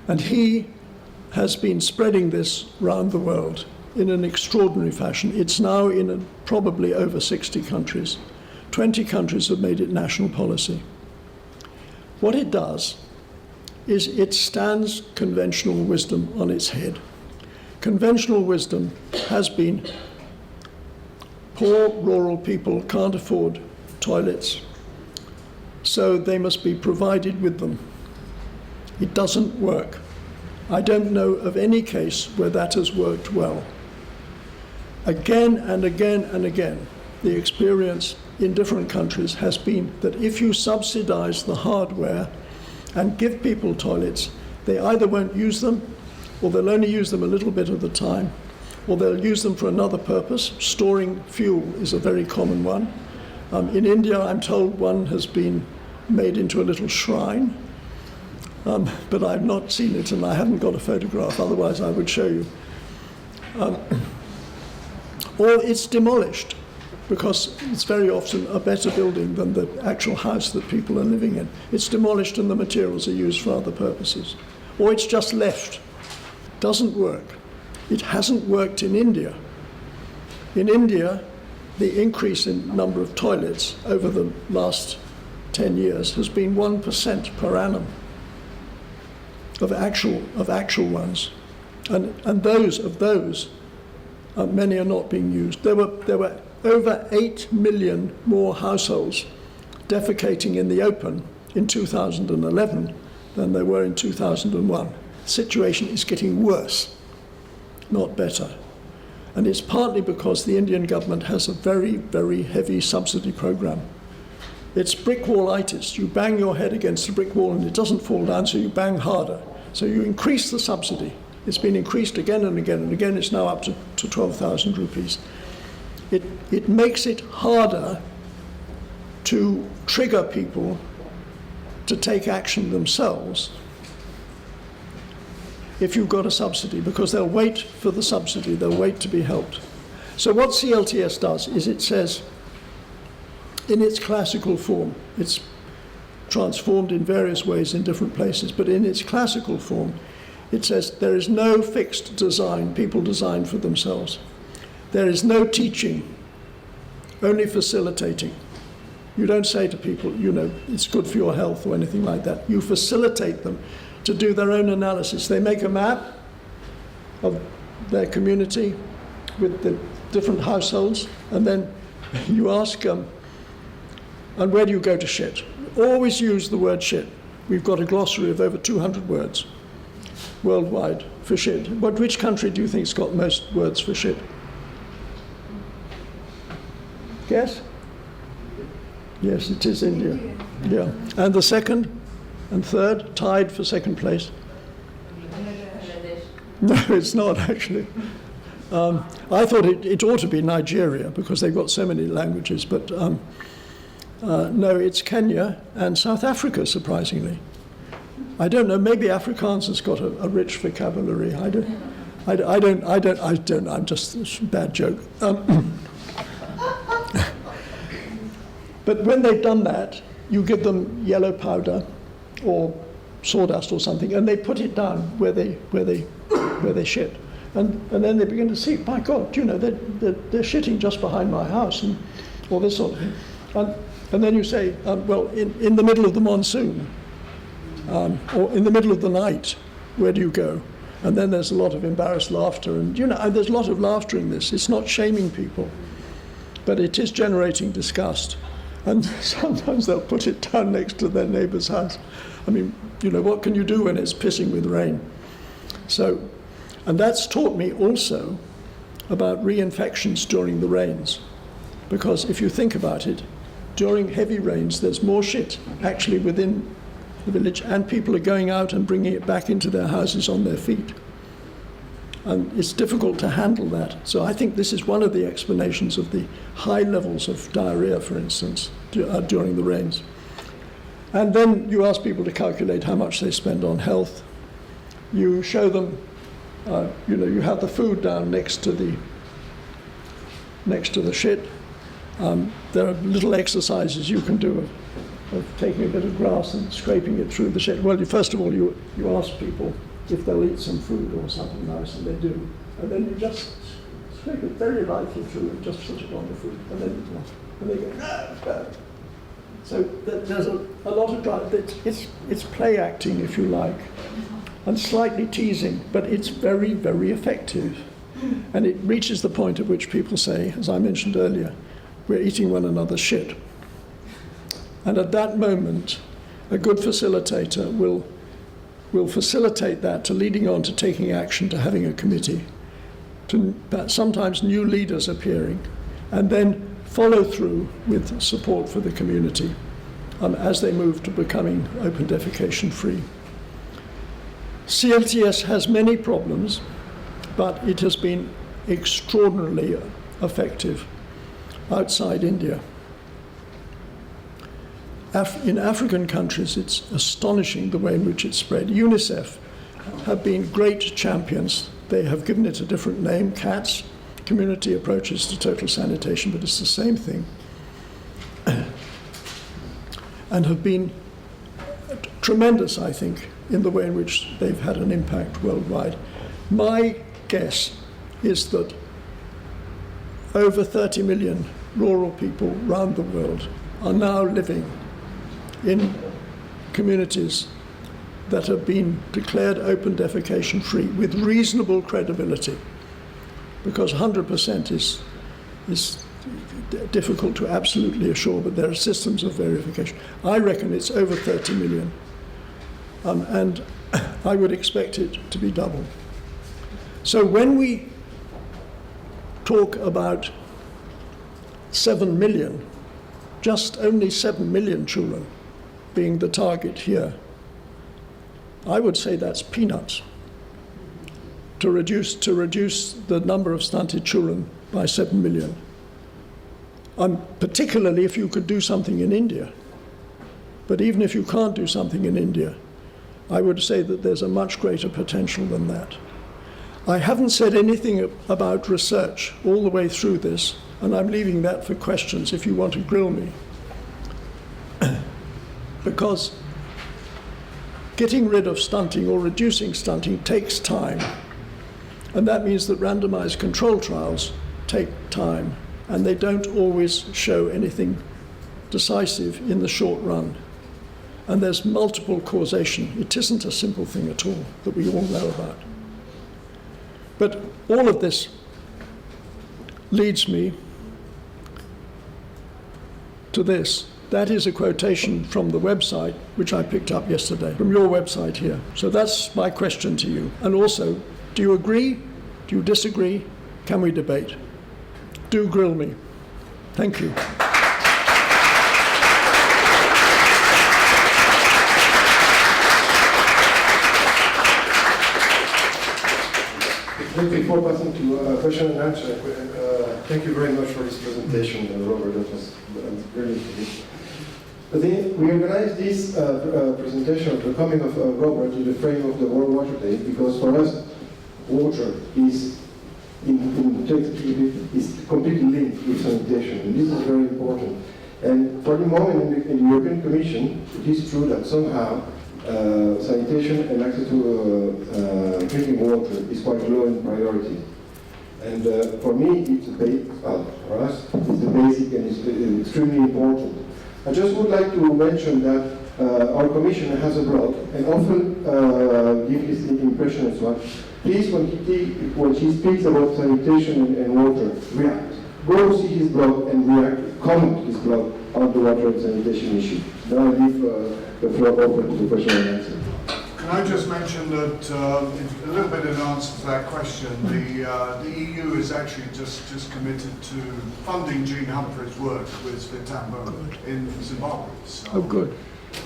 And he has been spreading this around the world in an extraordinary fashion. It's now in probably over 60 countries. 20 countries have made it national policy. What it does is it stands conventional wisdom on its head. Conventional wisdom has been poor rural people can't afford toilets, so they must be provided with them. It doesn't work. I don't know of any case where that has worked well. Again and again and again, the experience in different countries has been that if you subsidize the hardware and give people toilets, they either won't use them, or they'll only use them a little bit of the time, or they'll use them for another purpose. Storing fuel is a very common one. In India, I'm told one has been made into a little shrine, but I've not seen it and I haven't got a photograph, otherwise I would show you. Or it's demolished, because it's very often a better building than the actual house that people are living in. It's demolished and the materials are used for other purposes. Or it's just left. Doesn't work. It hasn't worked in India. In India, the increase in number of toilets over the last 10 years has been 1% per annum of actual ones. And those, many are not being used. There were over 8 million more households defecating in the open in 2011 than there were in 2001. The situation is getting worse, not better. And it's partly because the Indian government has a very, very heavy subsidy program. It's brick wallitis. You bang your head against the brick wall and it doesn't fall down, so you bang harder. So you increase the subsidy. It's been increased again and again and again. It's now up to 12,000 rupees. It makes it harder to trigger people to take action themselves if you've got a subsidy, because they'll wait for the subsidy, they'll wait to be helped. So what CLTS does is it says, in its classical form, it's transformed in various ways in different places, but in its classical form, it says there is no fixed design, people design for themselves. There is no teaching, only facilitating. You don't say to people, you know, it's good for your health or anything like that. You facilitate them to do their own analysis. They make a map of their community with the different households, and then you ask them, and where do you go to shit? Always use the word shit. We've got a glossary of over 200 words worldwide for shit. But which country do you think's got most words for shit? Guess? Yes, it is India. Yeah. And the second and third, tied for second place? No, it's not actually. I thought it ought to be Nigeria because they've got so many languages, but no, it's Kenya and South Africa, surprisingly. I don't know, maybe Afrikaans has got a rich vocabulary. I don't, I'm just, it's a bad joke. But when they've done that, you give them yellow powder or sawdust or something, and they put it down where they shit. And then they begin to see, my God, you know, they're shitting just behind my house, and or this sort of thing. And then you say, well, in the middle of the monsoon, or in the middle of the night, where do you go? And then there's a lot of embarrassed laughter, and you know, there's a lot of laughter in this. It's not shaming people, but it is generating disgust. And sometimes they'll put it down next to their neighbour's house. I mean, you know, what can you do when it's pissing with rain? So, and that's taught me also about reinfections during the rains. Because if you think about it, during heavy rains, there's more shit actually within the village, and people are going out and bringing it back into their houses on their feet. And it's difficult to handle that. So I think this is one of the explanations of the high levels of diarrhea, for instance, during the rains. And then you ask people to calculate how much they spend on health. You show them, you know, you have the food down next to the shit. There are little exercises you can do of taking a bit of grass and scraping it through the shit. Well, first of all, you ask people if they'll eat some food or something nice, and they do. And then you just scrape it very lightly through and just put it on the food. And then they go, no. So there's a lot of drive. It's play acting, if you like, and slightly teasing, but it's very, very effective. And it reaches the point at which people say, as I mentioned earlier, we're eating one another's shit. And at that moment, a good facilitator will facilitate that to leading on to taking action, to having a committee, to sometimes new leaders appearing, and then follow through with support for the community as they move to becoming open defecation free. CLTS has many problems, but it has been extraordinarily effective outside India. In African countries, it's astonishing the way in which it's spread. UNICEF have been great champions. They have given it a different name, CATS, Community Approaches to Total Sanitation, but it's the same thing. And have been tremendous, I think, in the way in which they've had an impact worldwide. My guess is that over 30 million rural people around the world are now living in communities that have been declared open defecation free with reasonable credibility, because 100% is difficult to absolutely assure, but there are systems of verification. I reckon it's over 30 million, and I would expect it to be double. So when we talk about 7 million, just only 7 million children being the target here, I would say that's peanuts to reduce the number of stunted children by 7 million. Particularly if you could do something in India. But even if you can't do something in India, I would say that there's a much greater potential than that. I haven't said anything about research all the way through this, and I'm leaving that for questions if you want to grill me. Because getting rid of stunting or reducing stunting takes time. And that means that randomized control trials take time, and they don't always show anything decisive in the short run. And there's multiple causation. It isn't a simple thing at all that we all know about. But all of this leads me to this. That is a quotation from the website, which I picked up yesterday, from your website here. So that's my question to you. And also, do you agree? Do you disagree? Can we debate? Do grill me. Thank you. Before passing to question and answer, thank you very much for this presentation, Robert. That was really interesting. But then we organized this presentation of the coming of Robert in the frame of the World Water Day because for us, water is is completely linked with sanitation, and this is very important. And for the moment in the European Commission, it is true that somehow sanitation and access to drinking water is quite low in priority. And for me, it's for us, it's the basic and it's extremely important. I just would like to mention that our Commission has a blog and often gives this impression as well. Please, when he speaks about sanitation and water, react. Go see his blog and react, comment his blog on the water and sanitation issue. Now I leave the floor open to the question and answer. Can I just mention that a little bit in answer to that question, the EU is actually just committed to funding Jean Humphrey's work with Vitambo in Zimbabwe. So Oh, good.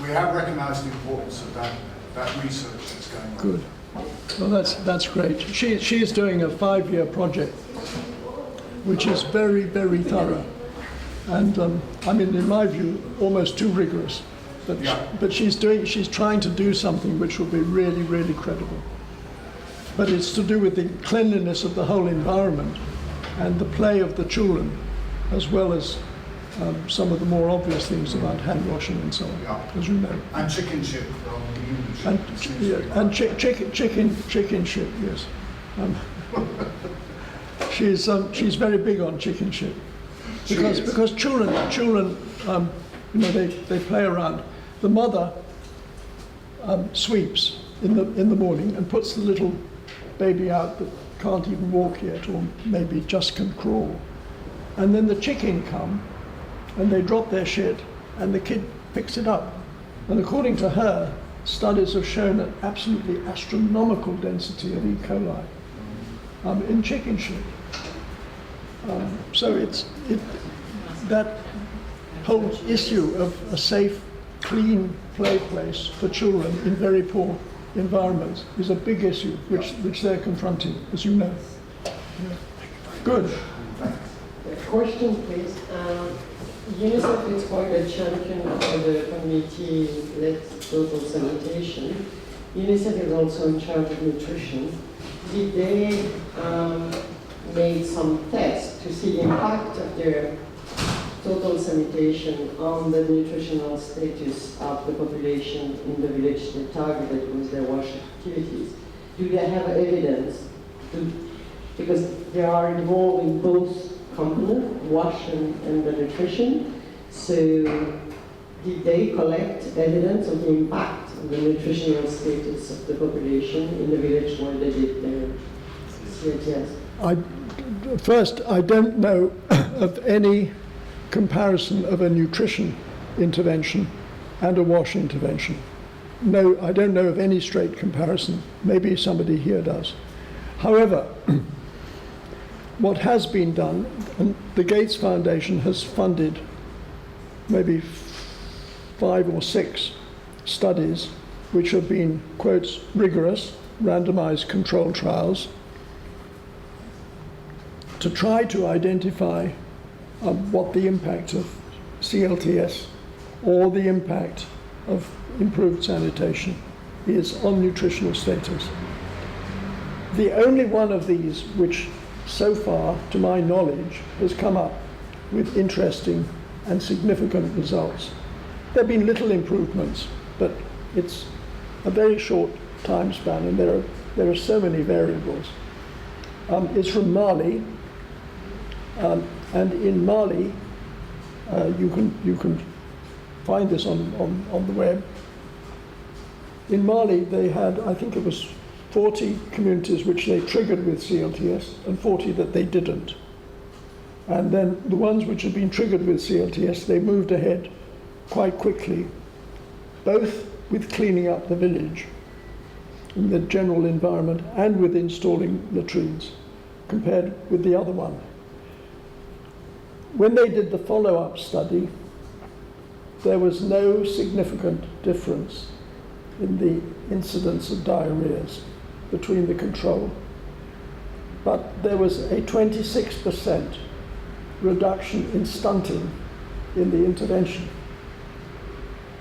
we have recognised the importance of that research that's going on. Good. Well, that's great. She is doing a 5-year project, which is very, very thorough, and I mean, in my view, almost too rigorous. But Yeah. but she's trying to do something which will be really, really credible. But it's to do with the cleanliness of the whole environment and the play of the children, as well as some of the more obvious things about hand washing and so on, Yeah. as you know. And chicken ship. And chicken ship, yes. She's very big on chicken ship because children, you know, they play around. The mother sweeps in the morning and puts the little baby out that can't even walk yet, or maybe just can crawl, and then the chicken come and they drop their shit and the kid picks it up, and according to her, studies have shown an absolutely astronomical density of E. coli in chicken shit. So that whole issue of a safe, clean play place for children in very poor environments is a big issue which they're confronting, as you know. Good. Question, please. UNICEF is quite a champion of the community-led total sanitation. UNICEF is also in charge of nutrition. Did they make some tests to see the impact of their total sanitation on the nutritional status of the population in the village they targeted with their wash activities? Do they have evidence? Because they are involved in both component, wash and the nutrition. So did they collect evidence of the impact of the nutritional status of the population in the village where they did their CHS? First, I don't know of any comparison of a nutrition intervention and a wash intervention. No, I don't know of any straight comparison. Maybe somebody here does. However, what has been done, and the Gates Foundation has funded maybe 5 or 6 studies which have been, quotes, rigorous, randomized control trials to try to identify what the impact of CLTS or the impact of improved sanitation is on nutritional status. The only one of these which so far, to my knowledge, has come up with interesting and significant results. There have been little improvements, but it's a very short time span, and there are so many variables. It's from Mali, and in Mali, you can find this on the web. In Mali, they had, I think it was 40 communities which they triggered with CLTS and 40 that they didn't. And then the ones which had been triggered with CLTS, they moved ahead quite quickly, both with cleaning up the village in the general environment and with installing latrines, compared with the other one. When they did the follow-up study, there was no significant difference in the incidence of diarrheas between the control, but there was a 26% reduction in stunting in the intervention.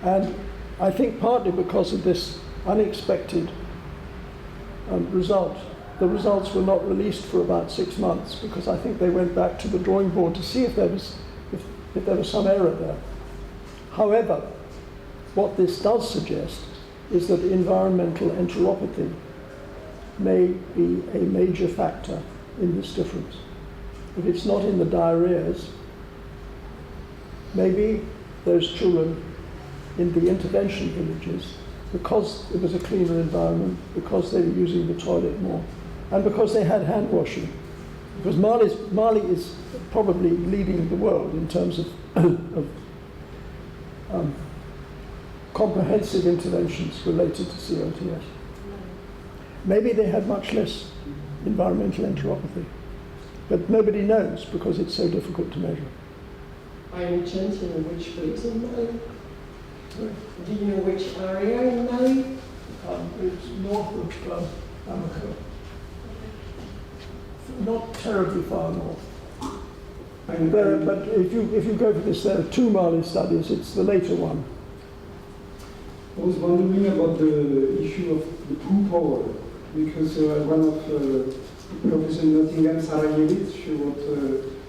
And I think partly because of this unexpected result. The results were not released for about 6 months because I think they went back to the drawing board to see if there was some error there. However, what this does suggest is that environmental enteropathy may be a major factor in this difference. If it's not in the diarrheas, maybe those children in the intervention villages, because it was a cleaner environment, because they were using the toilet more, and because they had hand washing. Because Mali is probably leading the world in terms of comprehensive interventions related to CLTS. Maybe they had much less environmental enteropathy, but nobody knows because it's so difficult to measure. By any chance, you know which place in Mali? Do you know which area in Mali? It's north of Bamako. Not terribly far north. But if you go for this, there are 2 Mali studies. It's the later one. I was wondering about the issue of the poo power, because one of Professor Nottingham Sarajevich wrote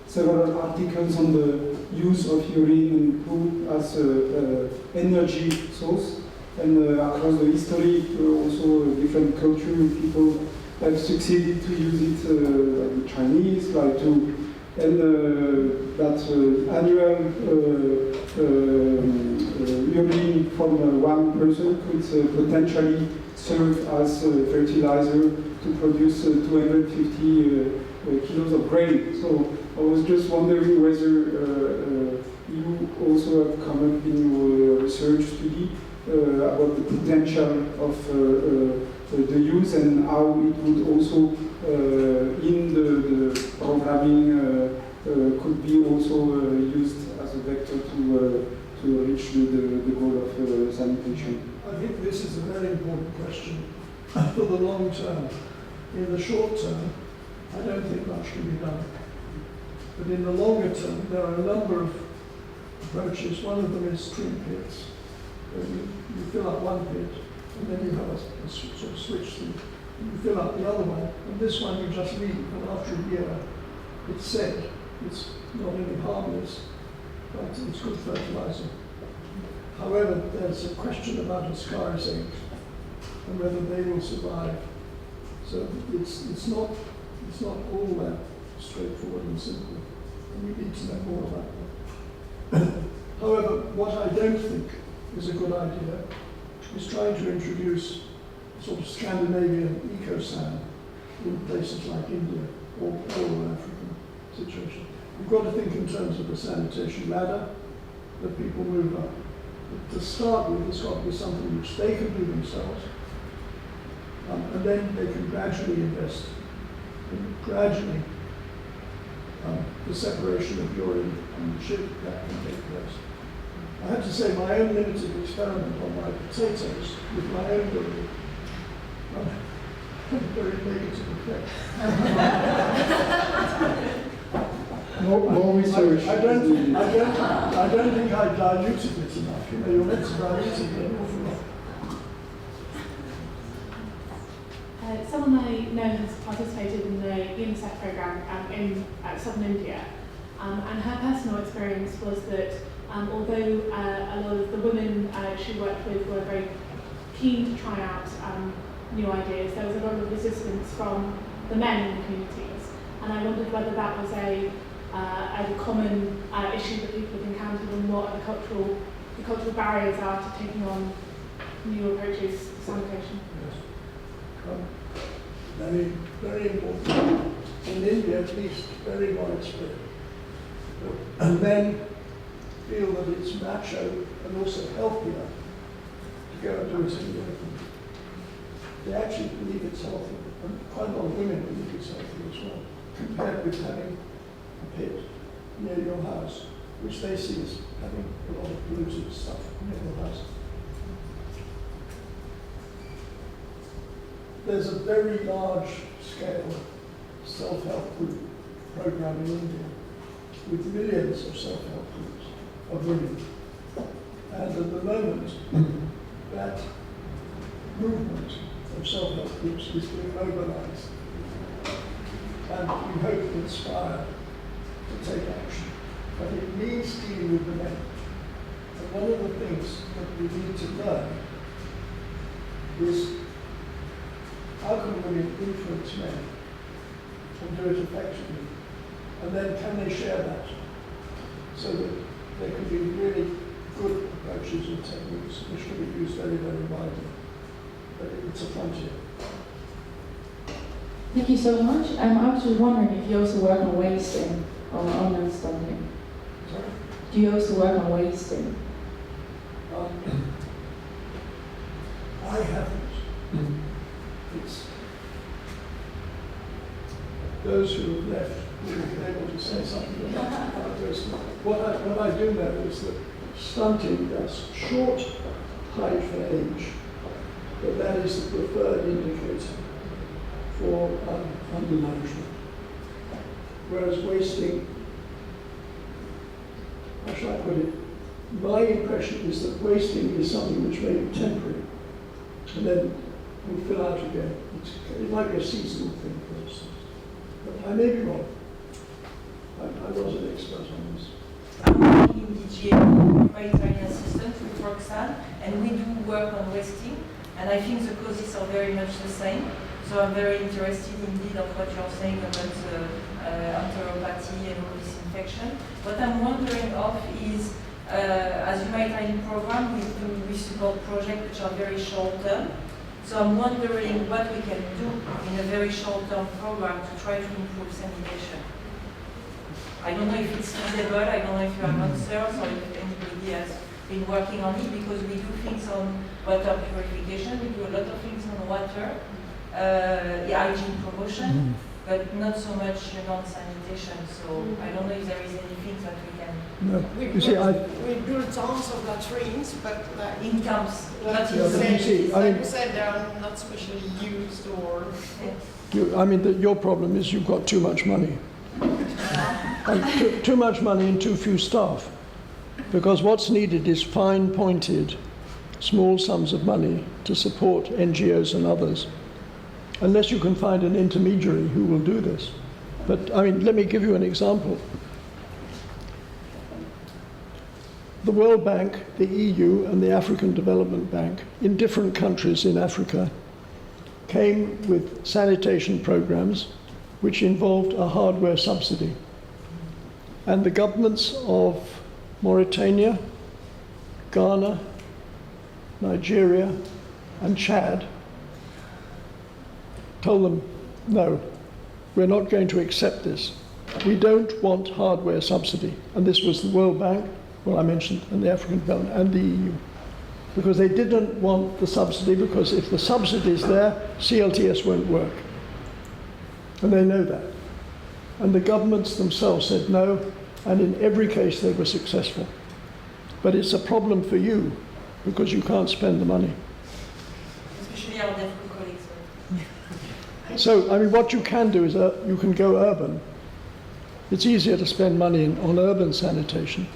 several articles on the use of urine and poo as an energy source, and across the history, also different cultural people have succeeded to use it, like the Chinese, and that annual urine from one person could potentially serve as fertilizer to produce 250 kilos of grain. So I was just wondering whether you also have come up in your research study about the potential of the use and how it would also in the programming could be also used as a vector to reach the goal of sanitation. I think this is a very important question for the long term. In the short term, I don't think much can be done. But in the longer term, there are a number of approaches. One of them is stream pits. You fill up one pit, and then you have a sort of switch through. You fill up the other one, and this one you just leave, and after a year, it's said it's not only harmless, but it's good fertilizer. However, there's a question about ascaris eggs and whether they will survive. So it's not all that straightforward and simple, and we need to know more about that. However, what I don't think is a good idea is trying to introduce sort of Scandinavian eco-sand in places like India or African situation. You've got to think in terms of the sanitation ladder that people move up. But to start with, it's got to be something which they can do themselves, and then they can gradually invest in gradually the separation of urine and shit that can take place. I have to say my own limited experiment on my potatoes with my own urine had a very negative effect. More research. I don't think I diluted it enough. You know, you're meant to dilute it an awful lot. Someone I know has participated in the UNICEF program in southern India, and her personal experience was that although a lot of the women she worked with were very keen to try out new ideas, there was a lot of resistance from the men in the communities, and I wondered whether that was a common issue that people have encountered, and what the cultural barriers are to taking on new approaches to sanitation. Very, very important. In India, at least, very widespread. And men feel that it's macho and also healthier to go and do it in the open. They actually believe it's healthy, and quite a lot of women believe it's healthy as well, compared with having a pit near your house, which they see as having a lot of polluted stuff near your house. There's a very large scale self-help group program in India with millions of self-help groups of women. And at the moment, that movement of self-help groups is being mobilized. And we hope to inspire to take action. But it means dealing with the men. And one of the things that we need to learn is how can women influence men and do it effectively? And then can they share that so that there can be really good approaches and techniques which can be used very, very widely. But it's a frontier. Thank you so much. I was just wondering if you also work on wasting or on stunting. Sorry? Do you also work on wasting? I haven't. It's those who have left who will be able to say something about this. What I do know is that stunting does short height for age, but that is the preferred indicator for undernourishment. Whereas wasting, how shall I put it? My impression is that wasting is something which may be temporary and then will fill out again. It might be a seasonal thing, for instance. But I may be wrong. I was an expert on this. I'm working in DGA, Humanitarian Assistance with Roxanne, and we do work on wasting, and I think the causes are very much the same. So I'm very interested indeed of what you're saying about enteropathy and all this infection. What I'm wondering of is, as humanitarian program, we support projects which are very short term. So I'm wondering what we can do in a very short term program to try to improve sanitation. I don't know if it's feasible, I don't know if you have answers or if anybody has been working on it, because we do things on water purification, we do a lot of things on water, hygiene promotion, but not so much on sanitation. So I don't know if there is anything that we can. No. We build tons of latrines, but in camps, not in cities. I mean, like you said, they are not specially used or. Your problem is you've got too much money. And too much money and too few staff. Because what's needed is fine-pointed, small sums of money to support NGOs and others. Unless you can find an intermediary who will do this. But I mean, let me give you an example. The World Bank, the EU, and the African Development Bank, in different countries in Africa, came with sanitation programs which involved a hardware subsidy. And the governments of Mauritania, Ghana, Nigeria, and Chad told them, no, we're not going to accept this. We don't want hardware subsidy. And this was the World Bank, well, I mentioned, and the African Development, and the EU. Because they didn't want the subsidy, because if the subsidy is there, CLTS won't work. And they know that. And the governments themselves said no, and in every case they were successful. But it's a problem for you, because you can't spend the money. Especially our deaf colleagues. So, I mean, what you can do is you can go urban. It's easier to spend money on urban sanitation.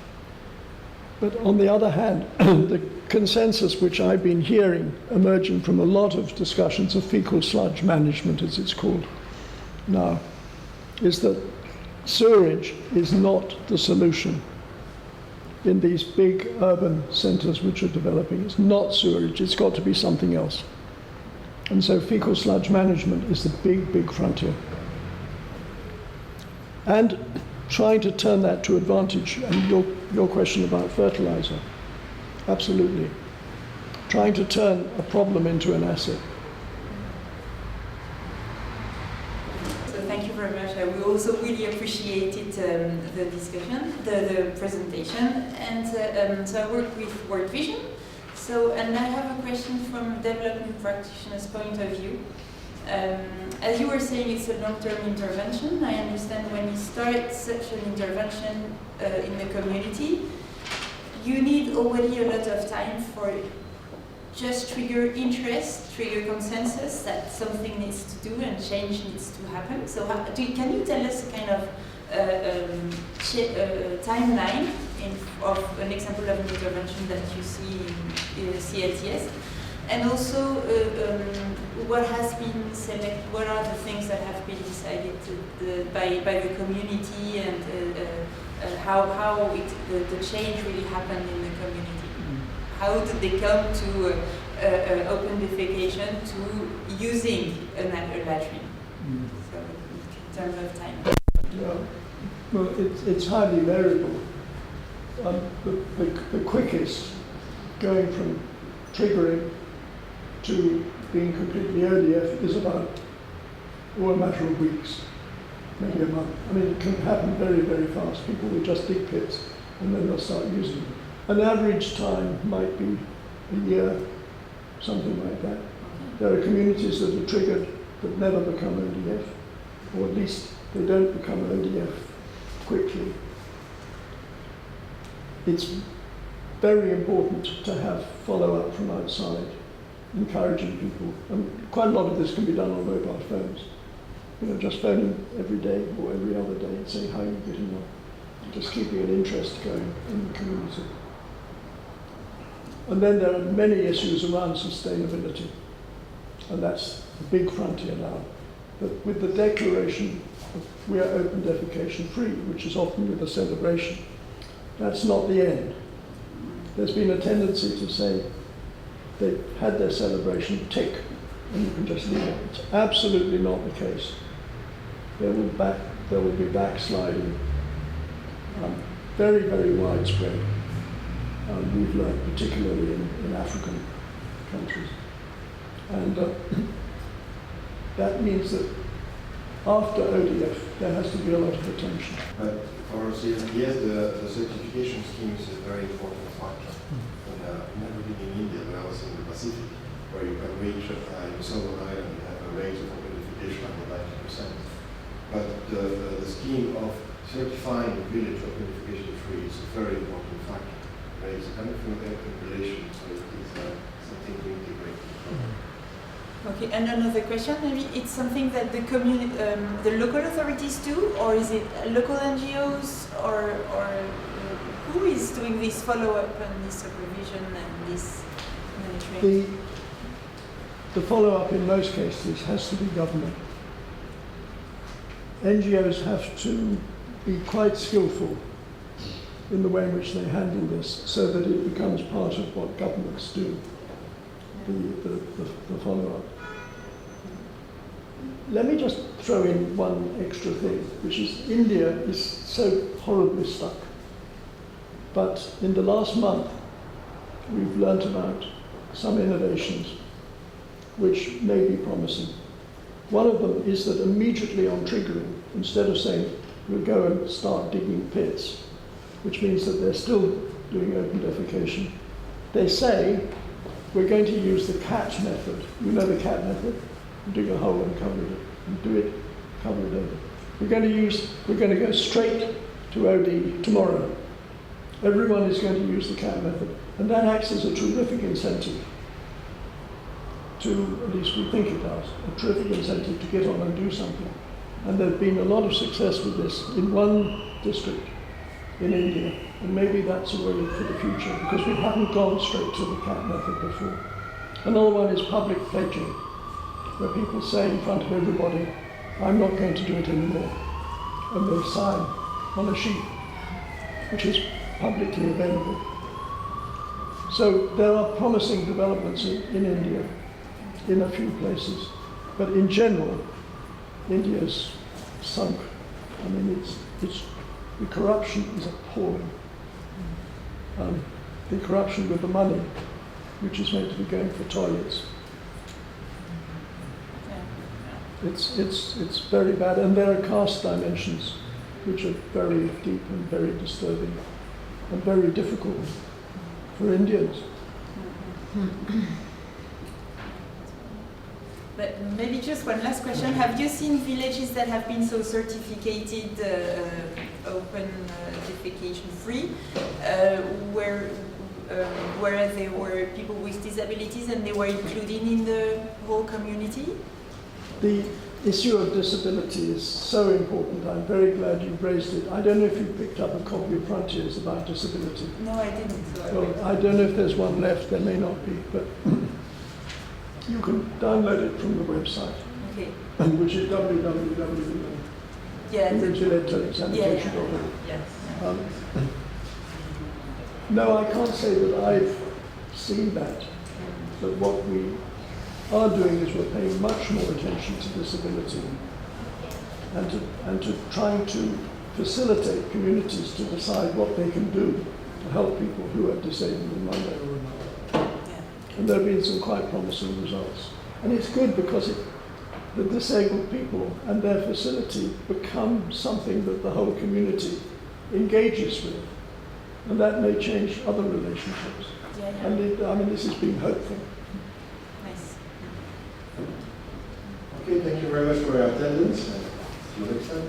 But on the other hand, the consensus which I've been hearing emerging from a lot of discussions of fecal sludge management, as it's called now, is that sewerage is not the solution in these big urban centres which are developing. It's not sewerage, it's got to be something else. And so fecal sludge management is the big, big frontier. And trying to turn that to advantage, and your question about fertilizer, absolutely. Trying to turn a problem into an asset. So thank you very much. We also really appreciated the discussion, the presentation, and so I work with World Vision. So, and I have a question from a development practitioner's point of view. As you were saying, it's a long-term intervention. I understand when you start such an intervention in the community, you need already a lot of time for just trigger interest, trigger consensus that something needs to do and change needs to happen. So can you tell us a kind of timeline of an example of an intervention that you see in CLTS? And also, what has been selected? What are the things that have been decided by the community, and how the change really happened in the community? How did they come to open defecation to using a latrine? So, in terms of time. Yeah. Well, it's highly variable. The quickest, going from triggering to being completely ODF, is about a matter of weeks, maybe a month. I mean, it can happen very, very fast. People will just dig pits and then they'll start using them. An average time might be a year, something like that. There are communities that are triggered that never become ODF, or at least they don't become ODF quickly. It's very important to have follow-up from outside, encouraging people. And quite a lot of this can be done on mobile phones. You know, just phoning every day or every other day and saying how you're getting on. Just keeping an interest going in the community. And then there are many issues around sustainability. And that's the big frontier now. But with the declaration of we are open defecation free, which is often with a celebration, that's not the end. There's been a tendency to say they've had their celebration, tick, and you can just leave it. It's absolutely not the case. There will be backsliding, very, very widespread. We've learned, particularly in African countries. And that means that after ODF, there has to be a lot of attention. But for CLTS, the certification scheme is a very important factor. And I've never been in India, but I was in the Pacific, where you can reach, in Solomon Island, you have a rate of identification of 90%. But the scheme of certifying the village of identification free is a very important factor. Right? It's a kind of relation, so it's something to integrate. Okay, and another question, maybe it's something that the community, the local authorities do, or is it local NGOs, or who is doing this follow-up and this supervision and this monitoring? The follow-up in most cases has to be government. NGOs have to be quite skillful in the way in which they handle this, so that it becomes part of what governments do, the follow-up. Let me just throw in one extra thing, which is India is so horribly stuck. But in the last month, we've learnt about some innovations which may be promising. One of them is that immediately on triggering, instead of saying we'll go and start digging pits, which means that they're still doing open defecation, they say we're going to use the cat method. You know the cat method? You dig a hole and cover it, and do it, cover it over. We're going to go straight to OD tomorrow. Everyone is going to use the cat method, and that acts as a terrific incentive to, at least we think it does, a terrific incentive to get on and do something. And there's been a lot of success with this in one district in India, And maybe that's a way for the future, because we haven't gone straight to the CAT method before. Another one is public pledging, where people say in front of everybody, I'm not going to do it anymore. And they sign on a sheet, which is publicly available. So there are promising developments in India, in a few places. But in general, India's sunk. I mean, the corruption is appalling. The corruption with the money, which is meant to be going for toilets. It's very bad, and there are caste dimensions, which are very deep and very disturbing, and very difficult for Indians. But maybe just one last question. Have you seen villages that have been so certificated open defecation free, where there were people with disabilities and they were included in the whole community? The issue of disability is so important. I'm very glad you raised it. I don't know if you picked up a copy of Frontiers about disability. No, I didn't. Well, I don't know if there's one left. There may not be, but you can download it from the website, okay. Which is www.sanitation.org. Yes. No, I can't say that I've seen that. But what we are doing is we're paying much more attention to disability and to trying to facilitate communities to decide what they can do to help people who are disabled in one way or another. And there have been some quite promising results. And it's good because the disabled people and their facility become something that the whole community engages with. And that may change other relationships. And this has been hopeful. Nice. Okay, thank you very much for your attendance. See you next time.